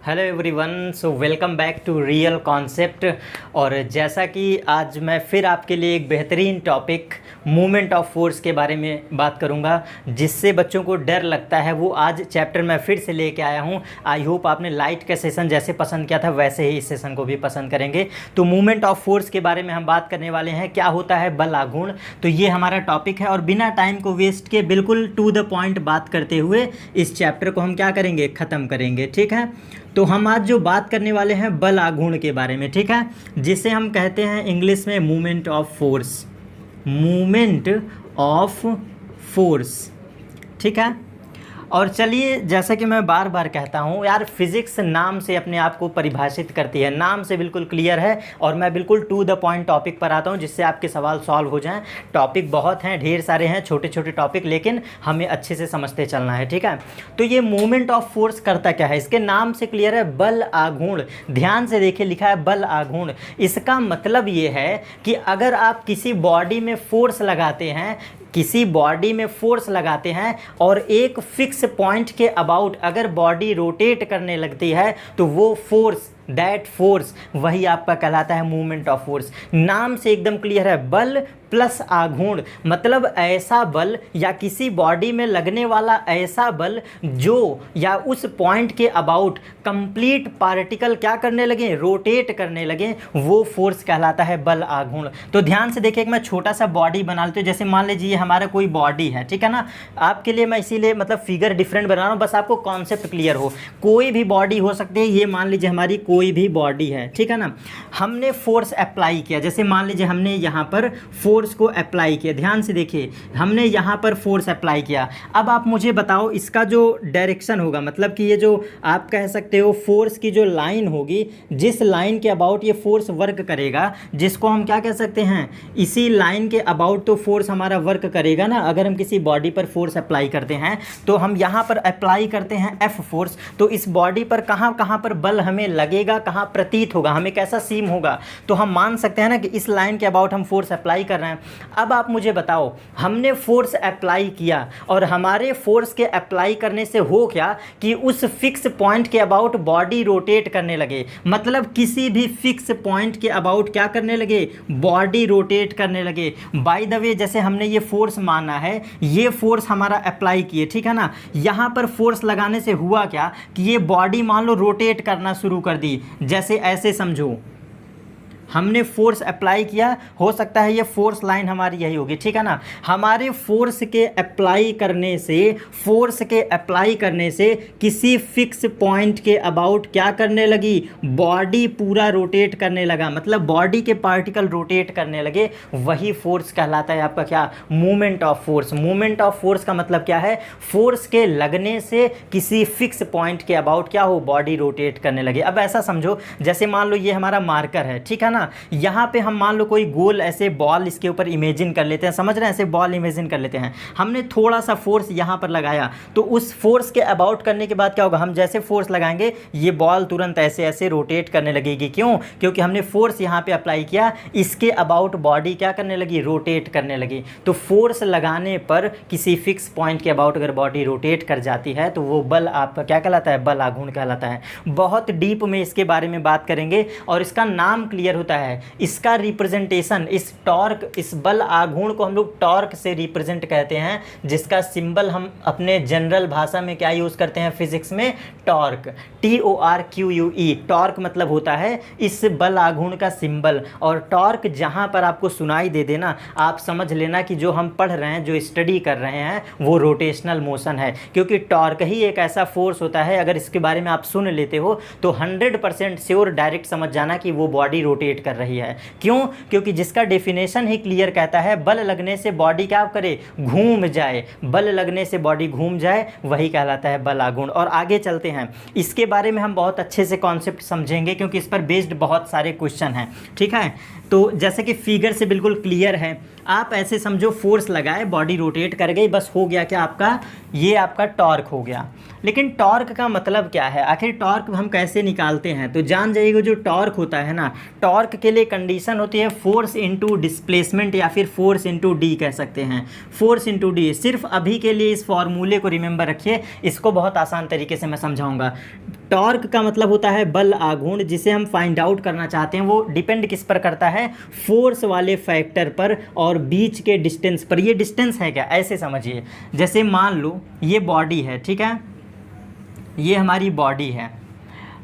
Hello everyone, so welcome back to real concept. और जैसा कि आज मैं फिर आपके लिए एक बेहतरीन टॉपिक मूवमेंट ऑफ फोर्स के बारे में बात करूंगा, जिससे बच्चों को डर लगता है। वो आज चैप्टर मैं फिर से लेके आया हूं। आई होप आपने लाइट का सेशन जैसे पसंद किया था वैसे ही इस सेशन को भी पसंद करेंगे। तो मूवमेंट ऑफ फोर्स के बारे में हम बात करने वाले हैं। क्या होता है बल आघूर्ण, तो ये हमारा टॉपिक है। और बिना टाइम को वेस्ट किए बिल्कुल टू द पॉइंट बात करते हुए इस चैप्टर को हम क्या करेंगे, ख़त्म करेंगे। ठीक है, तो हम आज जो बात करने वाले हैं बल आघूर्ण के बारे में, ठीक है, जिसे हम कहते हैं इंग्लिश में movement of force. Movement of force, ठीक है। और चलिए, जैसा कि मैं बार बार कहता हूँ यार, फिज़िक्स नाम से अपने आप को परिभाषित करती है, नाम से बिल्कुल क्लियर है। और मैं बिल्कुल टू द पॉइंट टॉपिक पर आता हूँ, जिससे आपके सवाल सॉल्व हो जाएं। टॉपिक बहुत हैं, ढेर सारे हैं, छोटे छोटे टॉपिक, लेकिन हमें अच्छे से समझते चलना है। ठीक है, तो ये मूवमेंट ऑफ फोर्स करता क्या है, इसके नाम से क्लियर है, बल आघूर्ण। ध्यान से देखिए, लिखा है बल आघूर्ण। इसका मतलब ये है कि अगर आप किसी बॉडी में फोर्स लगाते हैं, किसी बॉडी में फोर्स लगाते हैं और एक फिक्स पॉइंट के अबाउट अगर बॉडी रोटेट करने लगती है, तो वो फोर्स, दैट फोर्स, वही आपका कहलाता है मूवमेंट ऑफ फोर्स। नाम से एकदम क्लियर है, बल प्लस आघूर्ण, मतलब ऐसा बल या किसी बॉडी में लगने वाला ऐसा बल जो या उस पॉइंट के अबाउट कंप्लीट पार्टिकल क्या करने लगे, रोटेट करने लगे, वो फोर्स कहलाता है बल आघूर्ण। तो ध्यान से देखिए, मैं छोटा सा बॉडी बना लेती हूँ। जैसे मान लीजिए हमारा कोई बॉडी है, ठीक है ना। आपके लिए मैं इसीलिए मतलब फिगर डिफरेंट बना रहा हूँ, बस आपको कॉन्सेप्ट क्लियर हो। कोई भी बॉडी हो सकती है, ये मान लीजिए हमारी कोई भी बॉडी है, ठीक है ना। हमने फोर्स अप्लाई किया, जैसे मान लीजिए हमने यहाँ पर फोर्स को अप्लाई किया। ध्यान से देखिए, हमने यहाँ पर फोर्स अप्लाई किया। अब आप मुझे बताओ इसका जो डायरेक्शन होगा, मतलब कि ये जो आप कह सकते हो फोर्स की जो लाइन होगी, जिस लाइन के अबाउट ये फोर्स वर्क करेगा, जिसको हम क्या कह सकते हैं, इसी लाइन के अबाउट तो फोर्स हमारा वर्क करेगा ना। अगर हम किसी बॉडी पर फोर्स अप्लाई करते हैं, तो हम यहाँ पर अप्लाई करते हैं एफ फोर्स, तो इस बॉडी पर कहाँ कहाँ पर बल हमें लगेगा, कहाँ प्रतीत होगा, हमें कैसा सीम होगा, तो हम मान सकते हैं ना कि इस लाइन के अबाउट हम फोर्स अप्लाई कर रहे हैं। अब आप मुझे बताओ, हमने फोर्स अप्लाई किया और हमारे फोर्स के अप्लाई करने से हो क्या कि उस फिक्स पॉइंट के अबाउट बॉडी रोटेट करने लगे। मतलब किसी भी फिक्स पॉइंट के अबाउट क्या करने लगे, बॉडी रोटेट करने लगे। बाय द वे, जैसे हमने ये फोर्स माना है, ये फोर्स हमारा अप्लाई किए, ठीक है ना। यहाँ पर फोर्स लगाने से हुआ क्या कि ये बॉडी मान लो रोटेट करना शुरू कर दी। जैसे ऐसे समझो, हमने फोर्स अप्लाई किया, हो सकता है ये फोर्स लाइन हमारी यही होगी, ठीक है ना। हमारे फोर्स के अप्लाई करने से किसी फिक्स पॉइंट के अबाउट क्या करने लगी, बॉडी पूरा रोटेट करने लगा, मतलब बॉडी के पार्टिकल रोटेट करने लगे। वही फोर्स कहलाता है आपका क्या, movement of force. Movement of force का मतलब क्या है, फोर्स के लगने से किसी फिक्स पॉइंट के अबाउट क्या हो, बॉडी रोटेट करने लगे। अब ऐसा समझो, जैसे मान लो ये हमारा मार्कर है, ठीक है ना। यहाँ पे हम मान लो कोई गोल ऐसे बॉल इसके ऊपर इमेजिन कर लेते हैं, समझ रहे हैं, ऐसे बॉल इमेजिन कर लेते हैं। हमने थोड़ा सा फोर्स यहाँ पर लगाया, तो उस फोर्स के अबाउट करने के बाद क्या होगा, हम जैसे फोर्स लगाएंगे ये बॉल तुरंत ऐसे ऐसे रोटेट करने लगेगी। क्यों? क्योंकि हमने फोर्स यहाँ पे अप्लाई किया, इसके अबाउट बॉडी क्या करने लगी, रोटेट करने लगी। तो फोर्स लगाने पर किसी फिक्स पॉइंट के अबाउट अगर बॉडी रोटेट कर जाती है, तो वो बल आपका क्या कहलाता है, बल आघूर्ण कहलाता है। बहुत डीप में इसके बारे में बात करेंगे और इसका नाम क्लियर होता है। इसका रिप्रेजेंटेशन, इस टॉर्क, इस बल आघूर्ण को हम लोग टॉर्क से रिप्रेजेंट कहते हैं, जिसका सिंबल हम अपने जनरल भाषा में क्या यूज करते हैं फिजिक्स में, टॉर्क, TORQUE। टॉर्क मतलब होता है इस बल आघूर्ण का सिंबल। और टॉर्क जहां पर आपको सुनाई दे देना, आप समझ लेना कि जो हम पढ़ रहे हैं, जो स्टडी कर रहे हैं, वो रोटेशनल मोशन है। क्योंकि टॉर्क ही एक ऐसा फोर्स होता है, अगर इसके बारे में आप सुन लेते हो तो 100% श्योर डायरेक्ट समझ जाना कि वो बॉडी रोटेट कर रही है। क्यों? क्योंकि जिसका डेफिनेशन ही क्लियर कहता है, बल लगने से बॉडी क्या करे, घूम जाए। बल लगने से बॉडी घूम जाए, वही कहलाता है बल आघूर्ण। और आगे चलते हैं, इसके बारे में हम बहुत अच्छे से कॉन्सेप्ट समझेंगे, क्योंकि इस पर बेस्ड बहुत सारे क्वेश्चन हैं, ठीक है। तो जैसे कि फिगर से बिल्कुल क्लियर है, आप ऐसे समझो फोर्स लगाए, बॉडी रोटेट कर गई, बस हो गया क्या आपका, ये आपका टॉर्क हो गया। लेकिन टॉर्क का मतलब क्या है, आखिर टॉर्क हम कैसे निकालते हैं, तो जान जाइएगा जो टॉर्क होता है ना, टॉर्क के लिए कंडीशन होती है फोर्स इनटू डिस्प्लेसमेंट या फिर फोर्स इनटू डी कह सकते हैं, फोर्स इनटू डी। सिर्फ अभी के लिए इस फॉर्मूले को रिमेंबर रखिए, इसको बहुत आसान तरीके से मैं समझाऊंगा। टॉर्क का मतलब होता है बल आघूर्ण, जिसे हम फाइंड आउट करना चाहते हैं वो डिपेंड किस पर करता है, फोर्स वाले फैक्टर पर और बीच के डिस्टेंस पर। ये डिस्टेंस है क्या, ऐसे समझिए, जैसे मान लो ये बॉडी है, ठीक है, ये हमारी बॉडी है,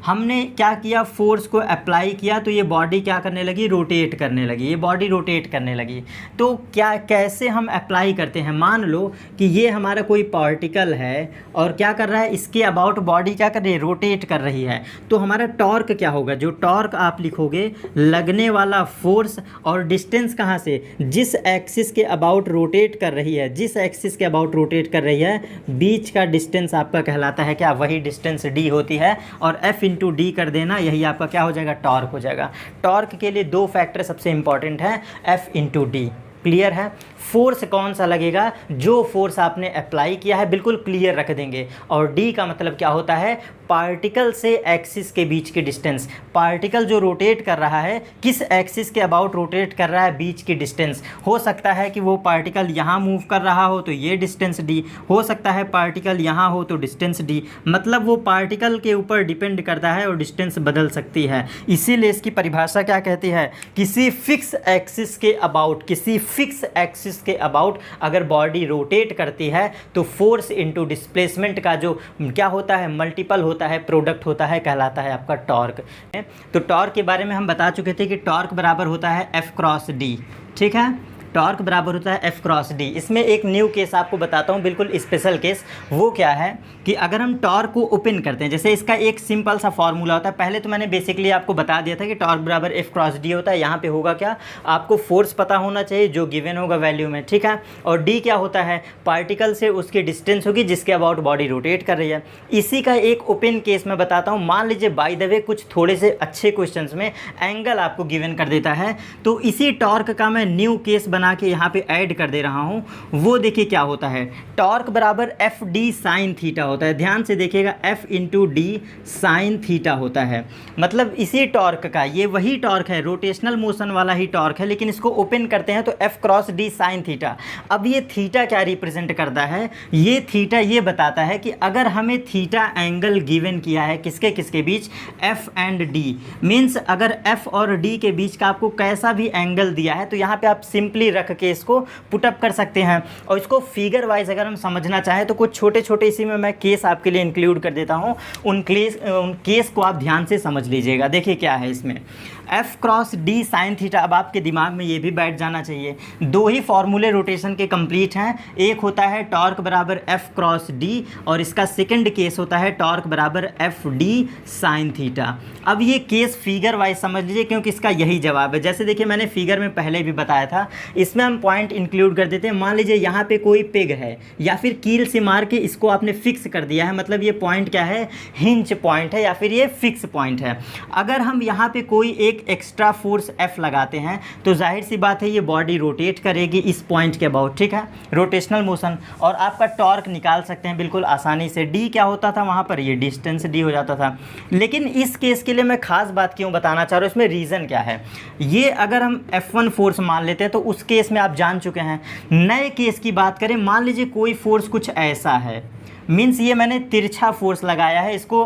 हमने क्या किया, फोर्स को अप्लाई किया तो ये बॉडी क्या करने लगी, रोटेट करने लगी, ये बॉडी रोटेट करने लगी। तो क्या कैसे हम अप्लाई करते हैं, मान लो कि ये हमारा कोई पार्टिकल है और क्या कर रहा है, इसके अबाउट बॉडी क्या कर रही है, रोटेट कर रही है। तो हमारा टॉर्क क्या होगा, जो टॉर्क आप लिखोगे लगने वाला फोर्स और डिस्टेंस कहाँ से, जिस एक्सिस के अबाउट रोटेट कर रही है, जिस एक्सिस के अबाउट रोटेट कर रही है, बीच का डिस्टेंस आपका कहलाता है क्या, वही डिस्टेंस डी होती है, और एफ इंटू डी कर देना, यही आपका क्या हो जाएगा, टॉर्क हो जाएगा। टॉर्क के लिए दो फैक्टर सबसे इंपॉर्टेंट है, एफ इंटू डी। क्लियर है। फोर्स कौन सा लगेगा, जो फोर्स आपने अप्लाई किया है, बिल्कुल क्लियर रख देंगे। और डी का मतलब क्या होता है, पार्टिकल से एक्सिस के बीच की डिस्टेंस। पार्टिकल जो रोटेट कर रहा है, किस एक्सिस के अबाउट रोटेट कर रहा है, बीच की डिस्टेंस। हो सकता है कि वो पार्टिकल यहाँ मूव कर रहा हो तो ये डिस्टेंस डी, हो सकता है पार्टिकल यहाँ हो तो डिस्टेंस डी। मतलब वो पार्टिकल के ऊपर डिपेंड करता है और डिस्टेंस बदल सकती है। इसीलिए इसकी परिभाषा क्या कहती है, किसी फिक्स एक्सिस के अबाउट, किसी फिक्स एक्सिस के अबाउट अगर बॉडी रोटेट करती है तो फोर्स इनटू डिस्प्लेसमेंट का जो क्या होता है, मल्टीपल होता है, प्रोडक्ट होता है, कहलाता है आपका टॉर्क। तो टॉर्क के बारे में हम बता चुके थे कि टॉर्क बराबर होता है एफ क्रॉस डी। ठीक है, टॉर्क बराबर होता है एफ क्रॉस डी। इसमें एक न्यू केस आपको बताता हूँ, बिल्कुल स्पेशल केस। वो क्या है कि अगर हम टॉर्क को ओपन करते हैं, जैसे इसका एक सिंपल सा फॉर्मूला होता है। पहले तो मैंने बेसिकली आपको बता दिया था कि टॉर्क बराबर एफ क्रॉस डी होता है। यहाँ पे होगा क्या, आपको फोर्स पता होना चाहिए जो गिवन होगा वैल्यू में, ठीक है। और डी क्या होता है, पार्टिकल से उसकी डिस्टेंस होगी जिसके अबाउट बॉडी रोटेट कर रही है। इसी का एक ओपन केस मैं बताता हूँ। मान लीजिए बाय द वे कुछ थोड़े से अच्छे क्वेश्चन में एंगल आपको गिवन कर देता है, तो इसी टॉर्क का मैं न्यू केस बना के यहाँ पे ऐड कर दे रहा हूँ। वो देखिए क्या होता है, टॉर्क बराबर एफ डी साइन थीटा होता है। ध्यान से देखिएगा, F into D sine theta होता है। मतलब इसी टॉर्क का, ये वही टॉर्क है, रोटेशनल मोशन वाला ही टॉर्क है, लेकिन इसको ओपन करते हैं तो F cross D sine theta. अब ये थीटा क्या रिप्रेजेंट करता है, ये थीटा ये बताता है कि अगर हमें थीटा एंगल गिवन किया है किसके किसके बीच, एफ एंड डी, मीन्स अगर एफ और डी के बीच का आपको कैसा भी एंगल दिया है तो यहाँ पे आप सिंपली रख के इसको पुटअप कर सकते हैं। और इसको फिगर वाइज अगर हम समझना चाहें तो कुछ छोटे छोटे इसी में मैं केस आपके लिए इंक्लूड कर देता हूँ। उन केस को आप ध्यान से समझ लीजिएगा। देखिए क्या है इसमें, F cross D sine theta. अब आपके दिमाग में ये भी बैठ जाना चाहिए, दो ही फॉर्मूले रोटेशन के कंप्लीट हैं। एक होता है टॉर्क बराबर एफ क्रॉस डी और इसका सेकंड केस होता है टॉर्क बराबर एफ डी साइन थीटा। अब ये केस फिगर वाइज समझ लीजिए क्योंकि इसका यही जवाब है। जैसे देखिए मैंने फिगर में पहले भी बताया था, इसमें हम पॉइंट इंक्लूड कर देते हैं। मान लीजिए यहाँ पे कोई पेग है या फिर कील से मार के इसको आपने फिक्स कर दिया है, मतलब ये पॉइंट क्या है, हिंज पॉइंट है या फिर ये फिक्स पॉइंट है। अगर हम यहाँ पे कोई एक एक्स्ट्रा फोर्स F लगाते हैं तो जाहिर सी बात है ये बॉडी रोटेट करेगी इस पॉइंट के अबाउट, ठीक है, रोटेशनल मोशन। और आपका टॉर्क निकाल सकते हैं बिल्कुल आसानी से। D क्या होता था वहाँ पर, ये डिस्टेंस D हो जाता था। लेकिन इस केस के लिए मैं खास बात क्यों बताना चाह रहा हूँ, इसमें रीज़न क्या है। ये अगर हम F1 फोर्स मान लेते हैं तो उस केस में आप जान चुके हैं। नए केस की बात करें, मान लीजिए कोई फोर्स कुछ ऐसा है, मीन्स ये मैंने तिरछा फोर्स लगाया है, इसको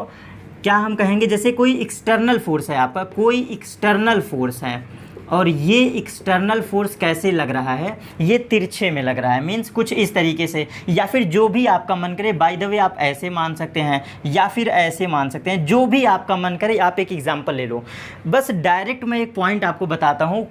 क्या हम कहेंगे, जैसे कोई एक्सटर्नल फोर्स है आपका, कोई एक्सटर्नल फोर्स है और ये एक्सटर्नल फोर्स कैसे लग रहा है, ये तिरछे में लग रहा है, मीन्स कुछ इस तरीके से, या फिर जो भी आपका मन करे। बाय द वे आप ऐसे मान सकते हैं या फिर ऐसे मान सकते हैं, जो भी आपका मन करे। आप एक एग्जांपल ले लो, बस डायरेक्ट मैं एक पॉइंट आपको बताता हूँ।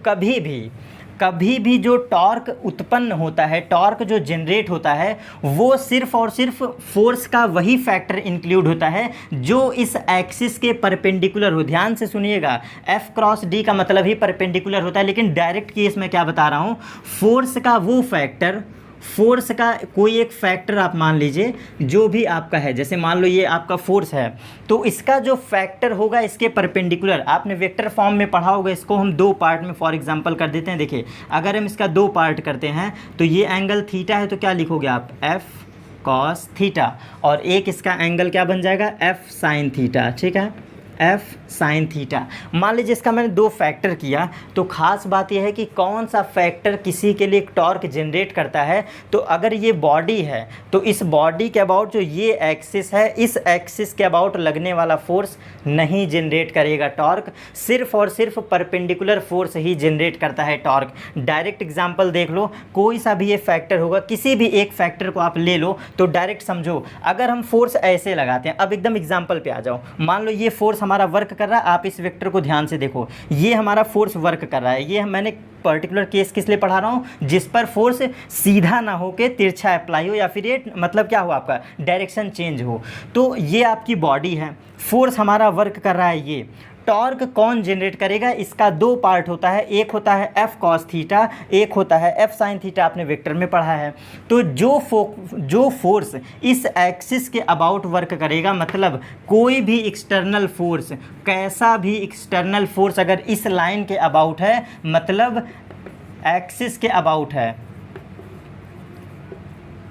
कभी भी जो टॉर्क उत्पन्न होता है, टॉर्क जो जनरेट होता है, वो सिर्फ और सिर्फ फोर्स का वही फैक्टर इंक्लूड होता है जो इस एक्सिस के परपेंडिकुलर हो। ध्यान से सुनिएगा, एफ क्रॉस डी का मतलब ही परपेंडिकुलर होता है। लेकिन डायरेक्ट केस में क्या बता रहा हूँ, फोर्स का वो फैक्टर, फोर्स का कोई एक फैक्टर आप मान लीजिए जो भी आपका है, जैसे मान लो ये आपका फोर्स है, तो इसका जो फैक्टर होगा इसके परपेंडिकुलर, आपने वेक्टर फॉर्म में पढ़ा होगा, इसको हम दो पार्ट में फॉर एग्जांपल कर देते हैं। देखिए अगर हम इसका दो पार्ट करते हैं तो ये एंगल थीटा है, तो क्या लिखोगे आप, एफ कॉस थीटा, और एक इसका एंगल क्या बन जाएगा, एफ साइन थीटा, ठीक है, एफ साइन थीटा। मान लीजिए इसका मैंने दो फैक्टर किया, तो ख़ास बात यह है कि कौन सा फैक्टर किसी के लिए टॉर्क जनरेट करता है। तो अगर ये बॉडी है तो इस बॉडी के अबाउट जो ये एक्सिस है, इस एक्सिस के अबाउट लगने वाला फोर्स नहीं जनरेट करेगा टॉर्क, सिर्फ और सिर्फ परपेंडिकुलर फोर्स ही जनरेट करता है टॉर्क। डायरेक्ट एग्जांपल देख लो, कोई सा भी ये फैक्टर होगा, किसी भी एक फैक्टर को आप ले लो तो डायरेक्ट समझो, अगर हम फोर्स ऐसे लगाते हैं, अब एकदम एग्जांपल पे आ जाओ, मान लो ये फोर्स हमारा वर्क कर रहा है, आप इस वेक्टर को ध्यान से देखो, ये हमारा फोर्स वर्क कर रहा है, ये मैंने पर्टिकुलर केस किस लिए पढ़ा रहा हूँ, जिस पर फोर्स सीधा ना हो के तिरछा अप्लाई हो, या फिर ये मतलब क्या हो, आपका डायरेक्शन चेंज हो। तो ये आपकी बॉडी है, फोर्स हमारा वर्क कर रहा है, ये टॉर्क कौन जनरेट करेगा, इसका दो पार्ट होता है, एक होता है एफ कॉस थीटा, एक होता है एफ साइन थीटा, आपने वेक्टर में पढ़ा है। तो जो फोर्स इस एक्सिस के अबाउट वर्क करेगा, मतलब कोई भी एक्सटर्नल फोर्स, कैसा भी एक्सटर्नल फोर्स अगर इस लाइन के अबाउट है, मतलब एक्सिस के अबाउट है,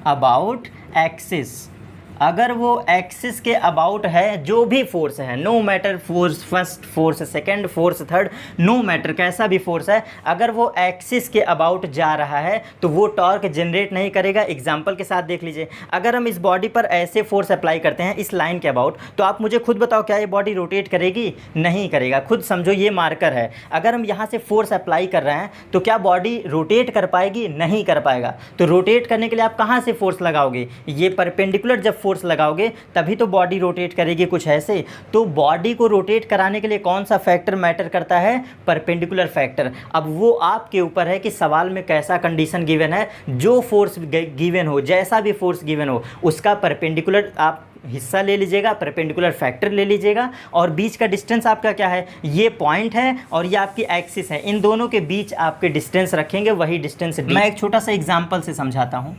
अबाउट एक्सिस, अगर वो एक्सिस के अबाउट है, जो भी फोर्स है, no matter force first force second force third, no matter कैसा भी फोर्स है, अगर वो एक्सिस के अबाउट जा रहा है तो वो टॉर्क जनरेट नहीं करेगा। एग्जांपल के साथ देख लीजिए, अगर हम इस बॉडी पर ऐसे फोर्स अप्लाई करते हैं इस लाइन के अबाउट, तो आप मुझे खुद बताओ क्या ये बॉडी रोटेट करेगी, नहीं करेगा। खुद समझो ये मार्कर है, अगर हम यहाँ से फोर्स अप्लाई कर रहे हैं तो क्या बॉडी रोटेट कर पाएगी, नहीं कर पाएगा। तो रोटेट करने के लिए आप कहाँ से फोर्स लगाओगे, ये परपेंडिकुलर जब फोर्स लगाओगे तभी तो बॉडी रोटेट करेगी, कुछ ऐसे। तो बॉडी को रोटेट कराने के लिए कौन सा फैक्टर मैटर करता है, परपेंडिकुलर फैक्टर। अब वो आपके ऊपर है कि सवाल में कैसा कंडीशन गिवन है, जो फोर्स गिवन हो, जैसा भी फोर्स गिवन हो, उसका परपेंडिकुलर आप हिस्सा ले लीजिएगा, परपेंडिकुलर फैक्टर ले लीजिएगा, और बीच का डिस्टेंस आपका क्या है, ये पॉइंट है और ये आपकी एक्सिस है, इन दोनों के बीच आपके डिस्टेंस रखेंगे, वही डिस्टेंस। मैं एक छोटा सा एग्जांपल से समझाता हूँ,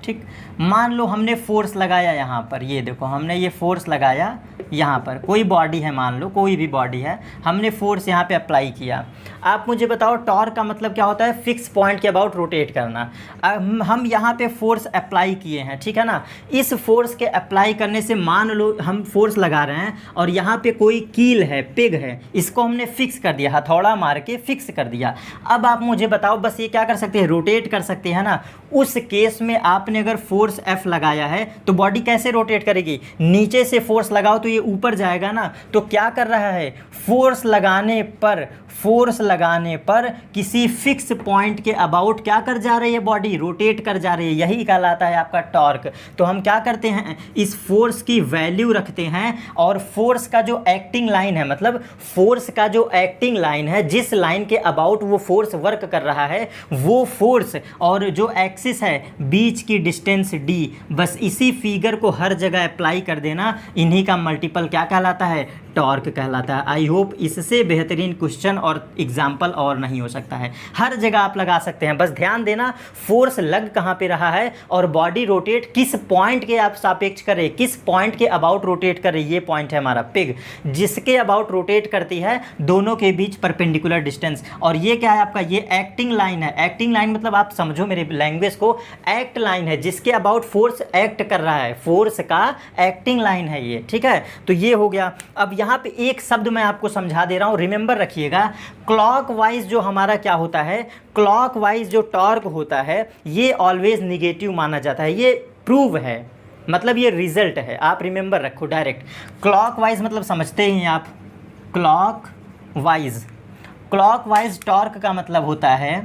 ठीक। मान लो हमने फोर्स लगाया यहाँ पर, ये देखो हमने ये फोर्स लगाया यहाँ पर, कोई बॉडी है, मान लो कोई भी बॉडी है, हमने फोर्स यहाँ पे अप्लाई किया। आप मुझे बताओ टॉर्क का मतलब क्या होता है, फिक्स पॉइंट के अबाउट रोटेट करना। अब हम यहाँ पे फोर्स अप्लाई किए हैं, ठीक है ना, इस फोर्स के अप्लाई करने से मान लो हम फोर्स लगा रहे हैं और यहाँ पे कोई कील है, पिग है, इसको हमने फिक्स कर दिया, हथौड़ा मार के फिक्स कर दिया। अब आप मुझे बताओ, बस ये क्या कर सकते हैं, रोटेट कर सकते हैं ना। उस केस में आपने अगर फोर्स F लगाया है तो बॉडी कैसे रोटेट करेगी, नीचे से फोर्स लगाओ तो ये ऊपर जाएगा ना। तो क्या कर रहा है, फोर्स लगाने पर किसी फिक्स पॉइंट के अबाउट क्या कर जा रही है, बॉडी रोटेट कर जा रही है, यही कहलाता है आपका टॉर्क। तो हम क्या करते हैं, इस फोर्स की वैल्यू रखते हैं, और फोर्स का जो एक्टिंग लाइन है, मतलब फोर्स का जो एक्टिंग लाइन है, जिस लाइन के अबाउट वो फोर्स वर्क कर रहा है, वो फोर्स और जो एक्सिस है, बीच की डिस्टेंस d, बस इसी फिगर को हर जगह अप्लाई कर देना, इन्हीं का मल्टीपल क्या कहलाता है, टॉर्क कहलाता है। आई होप इससे बेहतरीन क्वेश्चन और एग्जाम्पल और नहीं हो सकता है, हर जगह आप लगा सकते हैं। बस ध्यान देना फोर्स लग कहाँ पे रहा है और बॉडी रोटेट किस पॉइंट के आप सापेक्ष करे, किस पॉइंट के अबाउट रोटेट करे। ये पॉइंट है हमारा पिग, जिसके अबाउट रोटेट करती है, दोनों के बीच परपेंडिकुलर डिस्टेंस। और ये क्या है आपका, ये एक्टिंग लाइन है। एक्टिंग लाइन मतलब आप समझो मेरे लैंग्वेज को, एक्ट लाइन है जिसके अबाउट फोर्स एक्ट कर रहा है, फोर्स का एक्टिंग लाइन है ये, ठीक है। तो ये हो गया। अब यहाँ पे एक शब्द मैं आपको समझा दे रहा हूँ, रिमेंबर रखिएगा। क्लॉकवाइज जो हमारा क्या होता है, क्लॉकवाइज जो टॉर्क होता है, ये ऑलवेज निगेटिव माना जाता है, ये प्रूव है, मतलब ये रिजल्ट है, आप रिमेंबर रखो। डायरेक्ट क्लॉकवाइज मतलब समझते ही हैं आप, क्लॉकवाइज टॉर्क का मतलब होता है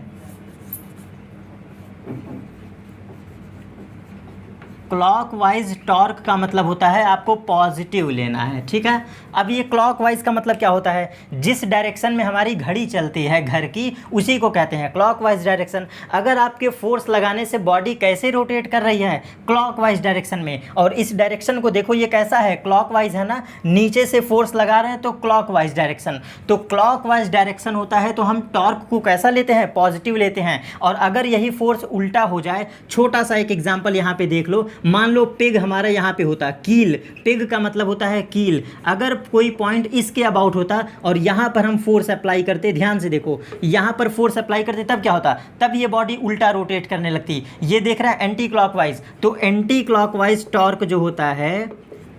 क्लॉकवाइज टॉर्क का मतलब होता है आपको पॉजिटिव लेना है, ठीक है। अब ये क्लॉकवाइज का मतलब क्या होता है, जिस डायरेक्शन में हमारी घड़ी चलती है घर की, उसी को कहते हैं क्लॉकवाइज डायरेक्शन। अगर आपके फोर्स लगाने से बॉडी कैसे रोटेट कर रही है, क्लॉकवाइज डायरेक्शन में, और इस डायरेक्शन को देखो ये कैसा है, क्लॉकवाइज है ना, नीचे से फोर्स लगा रहे हैं तो क्लॉकवाइज डायरेक्शन। तो क्लॉकवाइज डायरेक्शन होता है तो हम टॉर्क को कैसा लेते हैं, पॉजिटिव लेते हैं। और अगर यही फोर्स उल्टा हो जाए, छोटा सा एक एग्जांपल यहाँ पे देख लो, मान लो पिग हमारा यहाँ पे होता, कील, पिग का मतलब होता है कील, अगर कोई पॉइंट इसके अबाउट होता और यहाँ पर हम फोर्स अप्लाई करते, ध्यान से देखो, यहाँ पर फोर्स अप्लाई करते तब क्या होता, तब ये बॉडी उल्टा रोटेट करने लगती। ये देख रहा है एंटी क्लॉकवाइज, तो एंटी क्लॉकवाइज टॉर्क जो होता है,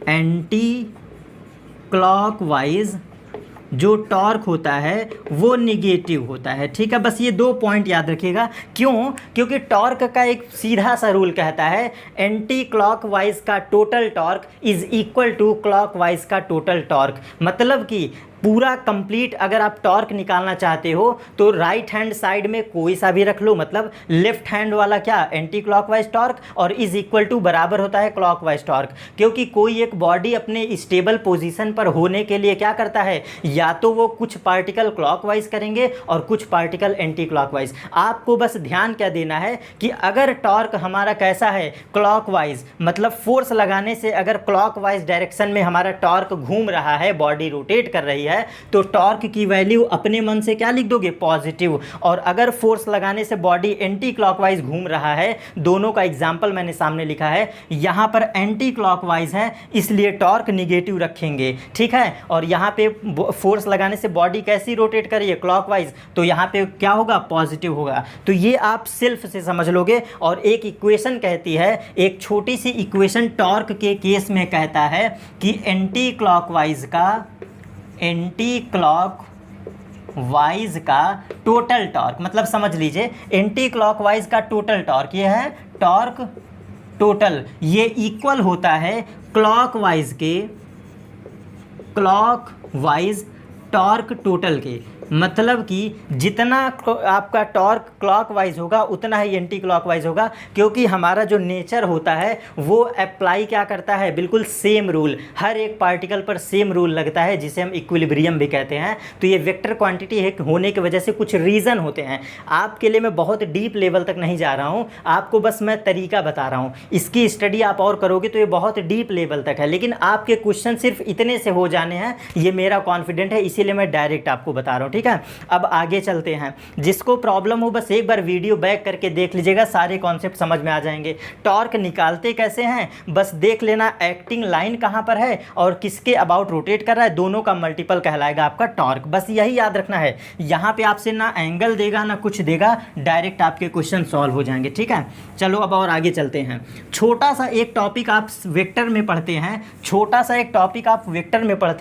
एंटी क्लॉकवाइज जो टॉर्क होता है वो निगेटिव होता है, ठीक है। बस ये 2 पॉइंट याद रखिएगा। क्यों? क्योंकि टॉर्क का एक सीधा सा रूल कहता है एंटी क्लॉकवाइज का total torque is equal to clockwise का टोटल टॉर्क। मतलब कि पूरा कंप्लीट अगर आप टॉर्क निकालना चाहते हो तो राइट हैंड साइड में कोई सा भी रख लो, मतलब लेफ्ट हैंड वाला क्या, एंटी क्लॉकवाइज टॉर्क, और इज इक्वल टू बराबर होता है क्लॉकवाइज टॉर्क। क्योंकि कोई एक बॉडी अपने स्टेबल पोजीशन पर होने के लिए क्या करता है, या तो वो कुछ पार्टिकल क्लॉकवाइज करेंगे और कुछ पार्टिकल एंटी क्लॉकवाइज। आपको बस ध्यान क्या देना है कि अगर टॉर्क हमारा कैसा है, क्लॉकवाइज, मतलब फोर्स लगाने से अगर क्लॉकवाइज डायरेक्शन में हमारा टॉर्क घूम रहा है, बॉडी रोटेट कर रही है, तो टॉर्क की वैल्यू अपने मन से क्या लिख दोगे, पॉजिटिव। और अगर फोर्स लगाने से बॉडी एंटी क्लॉकवाइज घूम रहा है, दोनों का एग्जांपल मैंने सामने लिखा है, यहां पर एंटी क्लॉकवाइज है इसलिए टॉर्क निगेटिव रखेंगे, ठीक है। और यहां पे फोर्स लगाने से बॉडी कैसी रोटेट कर रही है, क्लॉकवाइज, तो यहां पे क्या होगा, पॉजिटिव होगा। तो ये आप सेल्फ से समझ लोगे। और एक इक्वेशन कहती है, एक छोटी सी इक्वेशन टॉर्क के केस में कहता है कि एंटी क्लॉकवाइज का टोटल टॉर्क, मतलब समझ लीजिए एंटी क्लॉकवाइज का टोटल टॉर्क, ये है टॉर्क टोटल, ये इक्वल होता है क्लॉकवाइज टॉर्क टोटल के। मतलब कि जितना आपका टॉर्क क्लॉकवाइज होगा उतना ही एंटी क्लॉकवाइज होगा, क्योंकि हमारा जो नेचर होता है वो अप्लाई क्या करता है, बिल्कुल सेम रूल, हर एक पार्टिकल पर सेम रूल लगता है, जिसे हम इक्विलिब्रियम भी कहते हैं। तो ये वेक्टर क्वांटिटी है होने की वजह से कुछ रीज़न होते हैं। आपके लिए मैं बहुत डीप लेवल तक नहीं जा रहा हूँ, आपको बस मैं तरीका बता रहा हूँ। इसकी स्टडी आप और करोगे तो ये बहुत डीप लेवल तक है, लेकिन आपके क्वेश्चन सिर्फ इतने से हो जाने हैं, ये मेरा कॉन्फिडेंट है, इसीलिए मैं डायरेक्ट आपको बता रहा हूँ, ठीक है। अब आगे चलते हैं। जिसको प्रॉब्लम हो बस एक बार वीडियो बैक करके देख लीजिएगा, सारे कॉन्सेप्ट समझ में आ जाएंगे। टॉर्क निकालते कैसे हैं बस देख लेना, एक्टिंग लाइन कहां पर है और किसके अबाउट रोटेट कर रहा है, दोनों का मल्टीपल कहलाएगा आपका टॉर्क। बस यही याद रखना है। यहां पे आपसे ना एंगल देगा ना कुछ देगा, डायरेक्ट आपके क्वेश्चन सॉल्व हो जाएंगे, ठीक है। चलो अब और आगे चलते हैं। छोटा सा एक टॉपिक आप वेक्टर में पढ़ते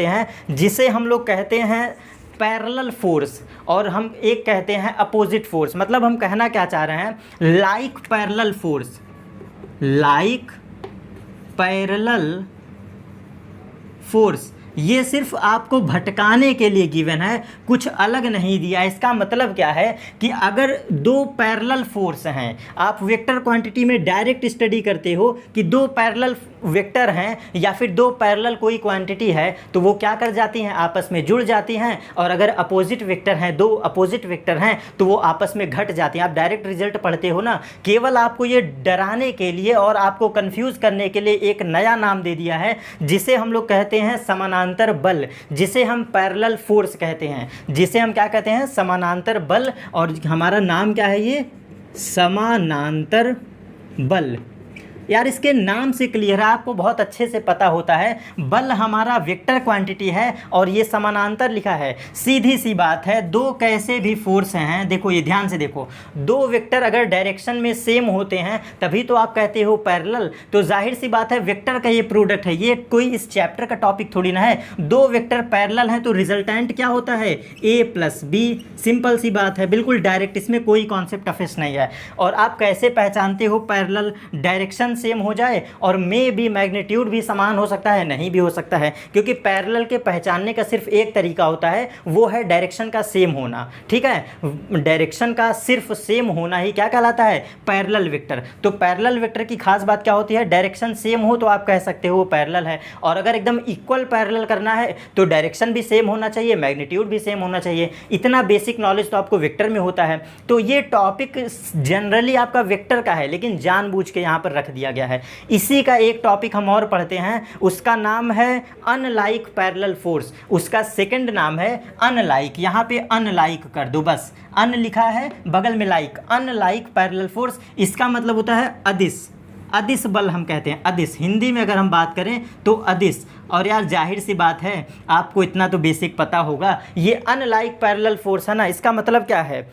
हैं, जिसे हम लोग कहते हैं पैरेलल फोर्स, और हम एक कहते हैं अपोजिट फोर्स। मतलब हम कहना क्या चाह रहे हैं, लाइक पैरेलल फोर्स, ये सिर्फ आपको भटकाने के लिए गिवन है, कुछ अलग नहीं दिया। इसका मतलब क्या है कि अगर 2 पैरेलल फोर्स हैं, आप वेक्टर क्वांटिटी में डायरेक्ट स्टडी करते हो कि 2 पैरेलल वेक्टर हैं या फिर 2 पैरेलल कोई क्वांटिटी है, तो वो क्या कर जाती हैं, आपस में जुड़ जाती हैं। और अगर अपोजिट वेक्टर हैं, 2 अपोजिट वेक्टर हैं, तो वो आपस में घट जाती हैं। आप डायरेक्ट रिजल्ट पढ़ते हो ना, केवल आपको ये डराने के लिए और आपको कंफ्यूज करने के लिए एक नया नाम दे दिया है, जिसे हम लोग कहते हैं समानांतर बल, जिसे हम पैरेलल फोर्स कहते हैं, जिसे हम क्या कहते हैं, समानांतर बल। और हमारा नाम क्या है, ये समानांतर बल। यार इसके नाम से क्लियर है, आपको बहुत अच्छे से पता होता है। बल हमारा वेक्टर क्वांटिटी है और ये समानांतर लिखा है। सीधी सी बात है, 2 कैसे भी फोर्स हैं, देखो ये ध्यान से देखो, 2 वेक्टर अगर डायरेक्शन में सेम होते हैं तभी तो आप कहते हो पैरेलल। तो जाहिर सी बात है वेक्टर का ये प्रोडक्ट है, ये कोई इस चैप्टर का टॉपिक थोड़ी ना है। 2 वेक्टर पैरेलल हैं तो रिजल्टेंट क्या होता है, A + B। सिंपल सी बात है, बिल्कुल डायरेक्ट, इसमें कोई कॉन्सेप्ट ऑफिस नहीं है। और आप कैसे पहचानते हो पैरेलल, डायरेक्शन सेम हो जाए और मे भी मैग्नीट्यूड भी समान हो सकता है, नहीं भी हो सकता है, क्योंकि पैरेलल के पहचानने का सिर्फ एक तरीका होता है, वो है डायरेक्शन का सेम होना। ठीक है, डायरेक्शन का सिर्फ सेम होना ही क्या कहलाता है, पैरेलल वेक्टर। तो पैरेलल वेक्टर की खास बात क्या होती है, डायरेक्शन सेम हो तो आप कह सकते हो वो पैरेलल है, और अगर एकदम इक्वल पैरेलल करना है तो डायरेक्शन भी सेम होना चाहिए, मैग्नीट्यूड भी सेम होना चाहिए। इतना बेसिक नॉलेज तो आपको वेक्टर में होता है। तो ये टॉपिक जनरली आपका वेक्टर का है, लेकिन जानबूझ के यहाँ पर रख दिया गया है। इसी का एक टॉपिक हम और पढ़ते हैं, उसका नाम है अनलाइक पैरेलल फोर्स। उसका सेकंड नाम है अनलाइक, यहाँ पे अनलाइक कर दो बस, अन लिखा है बगल में लाइक, अनलाइक पैरेलल फोर्स। इसका मतलब होता है अदिश, अदिश बल हम कहते हैं, अदिश हिंदी में अगर हम बात करें तो अदिश। और यार जाहिर सी बात है आपको इतना तो बेसिक पता होगा, ये अनलाइक पैरेलल फोर्स है ना, इसका मतलब क्या है,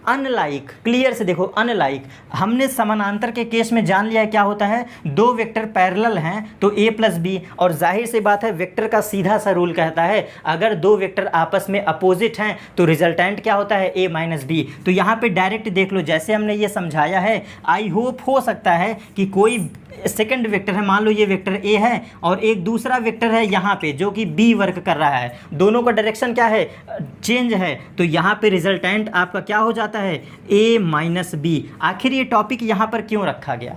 अनलाइक, क्लियर से देखो, अनलाइक हमने समानांतर के केस में जान लिया है क्या होता है, दो वेक्टर पैरेलल हैं तो a प्लस बी, और जाहिर सी बात है वेक्टर का सीधा सा रूल कहता है अगर दो वेक्टर आपस में अपोजिट हैं तो रिजल्टेंट क्या होता है, a माइनस बी। तो यहाँ पे डायरेक्ट देख लो, जैसे हमने ये समझाया है, आई होप हो सकता है कि कोई सेकंड वेक्टर है, मान लो ये वेक्टर ए है और एक दूसरा वेक्टर है यहाँ पे जो कि बी वर्क कर रहा है, दोनों का डायरेक्शन क्या है, चेंज है, तो यहाँ पे रिजल्टेंट आपका क्या हो जाता है, ए माइनस बी। आखिर ये टॉपिक यहाँ पर क्यों रखा गया,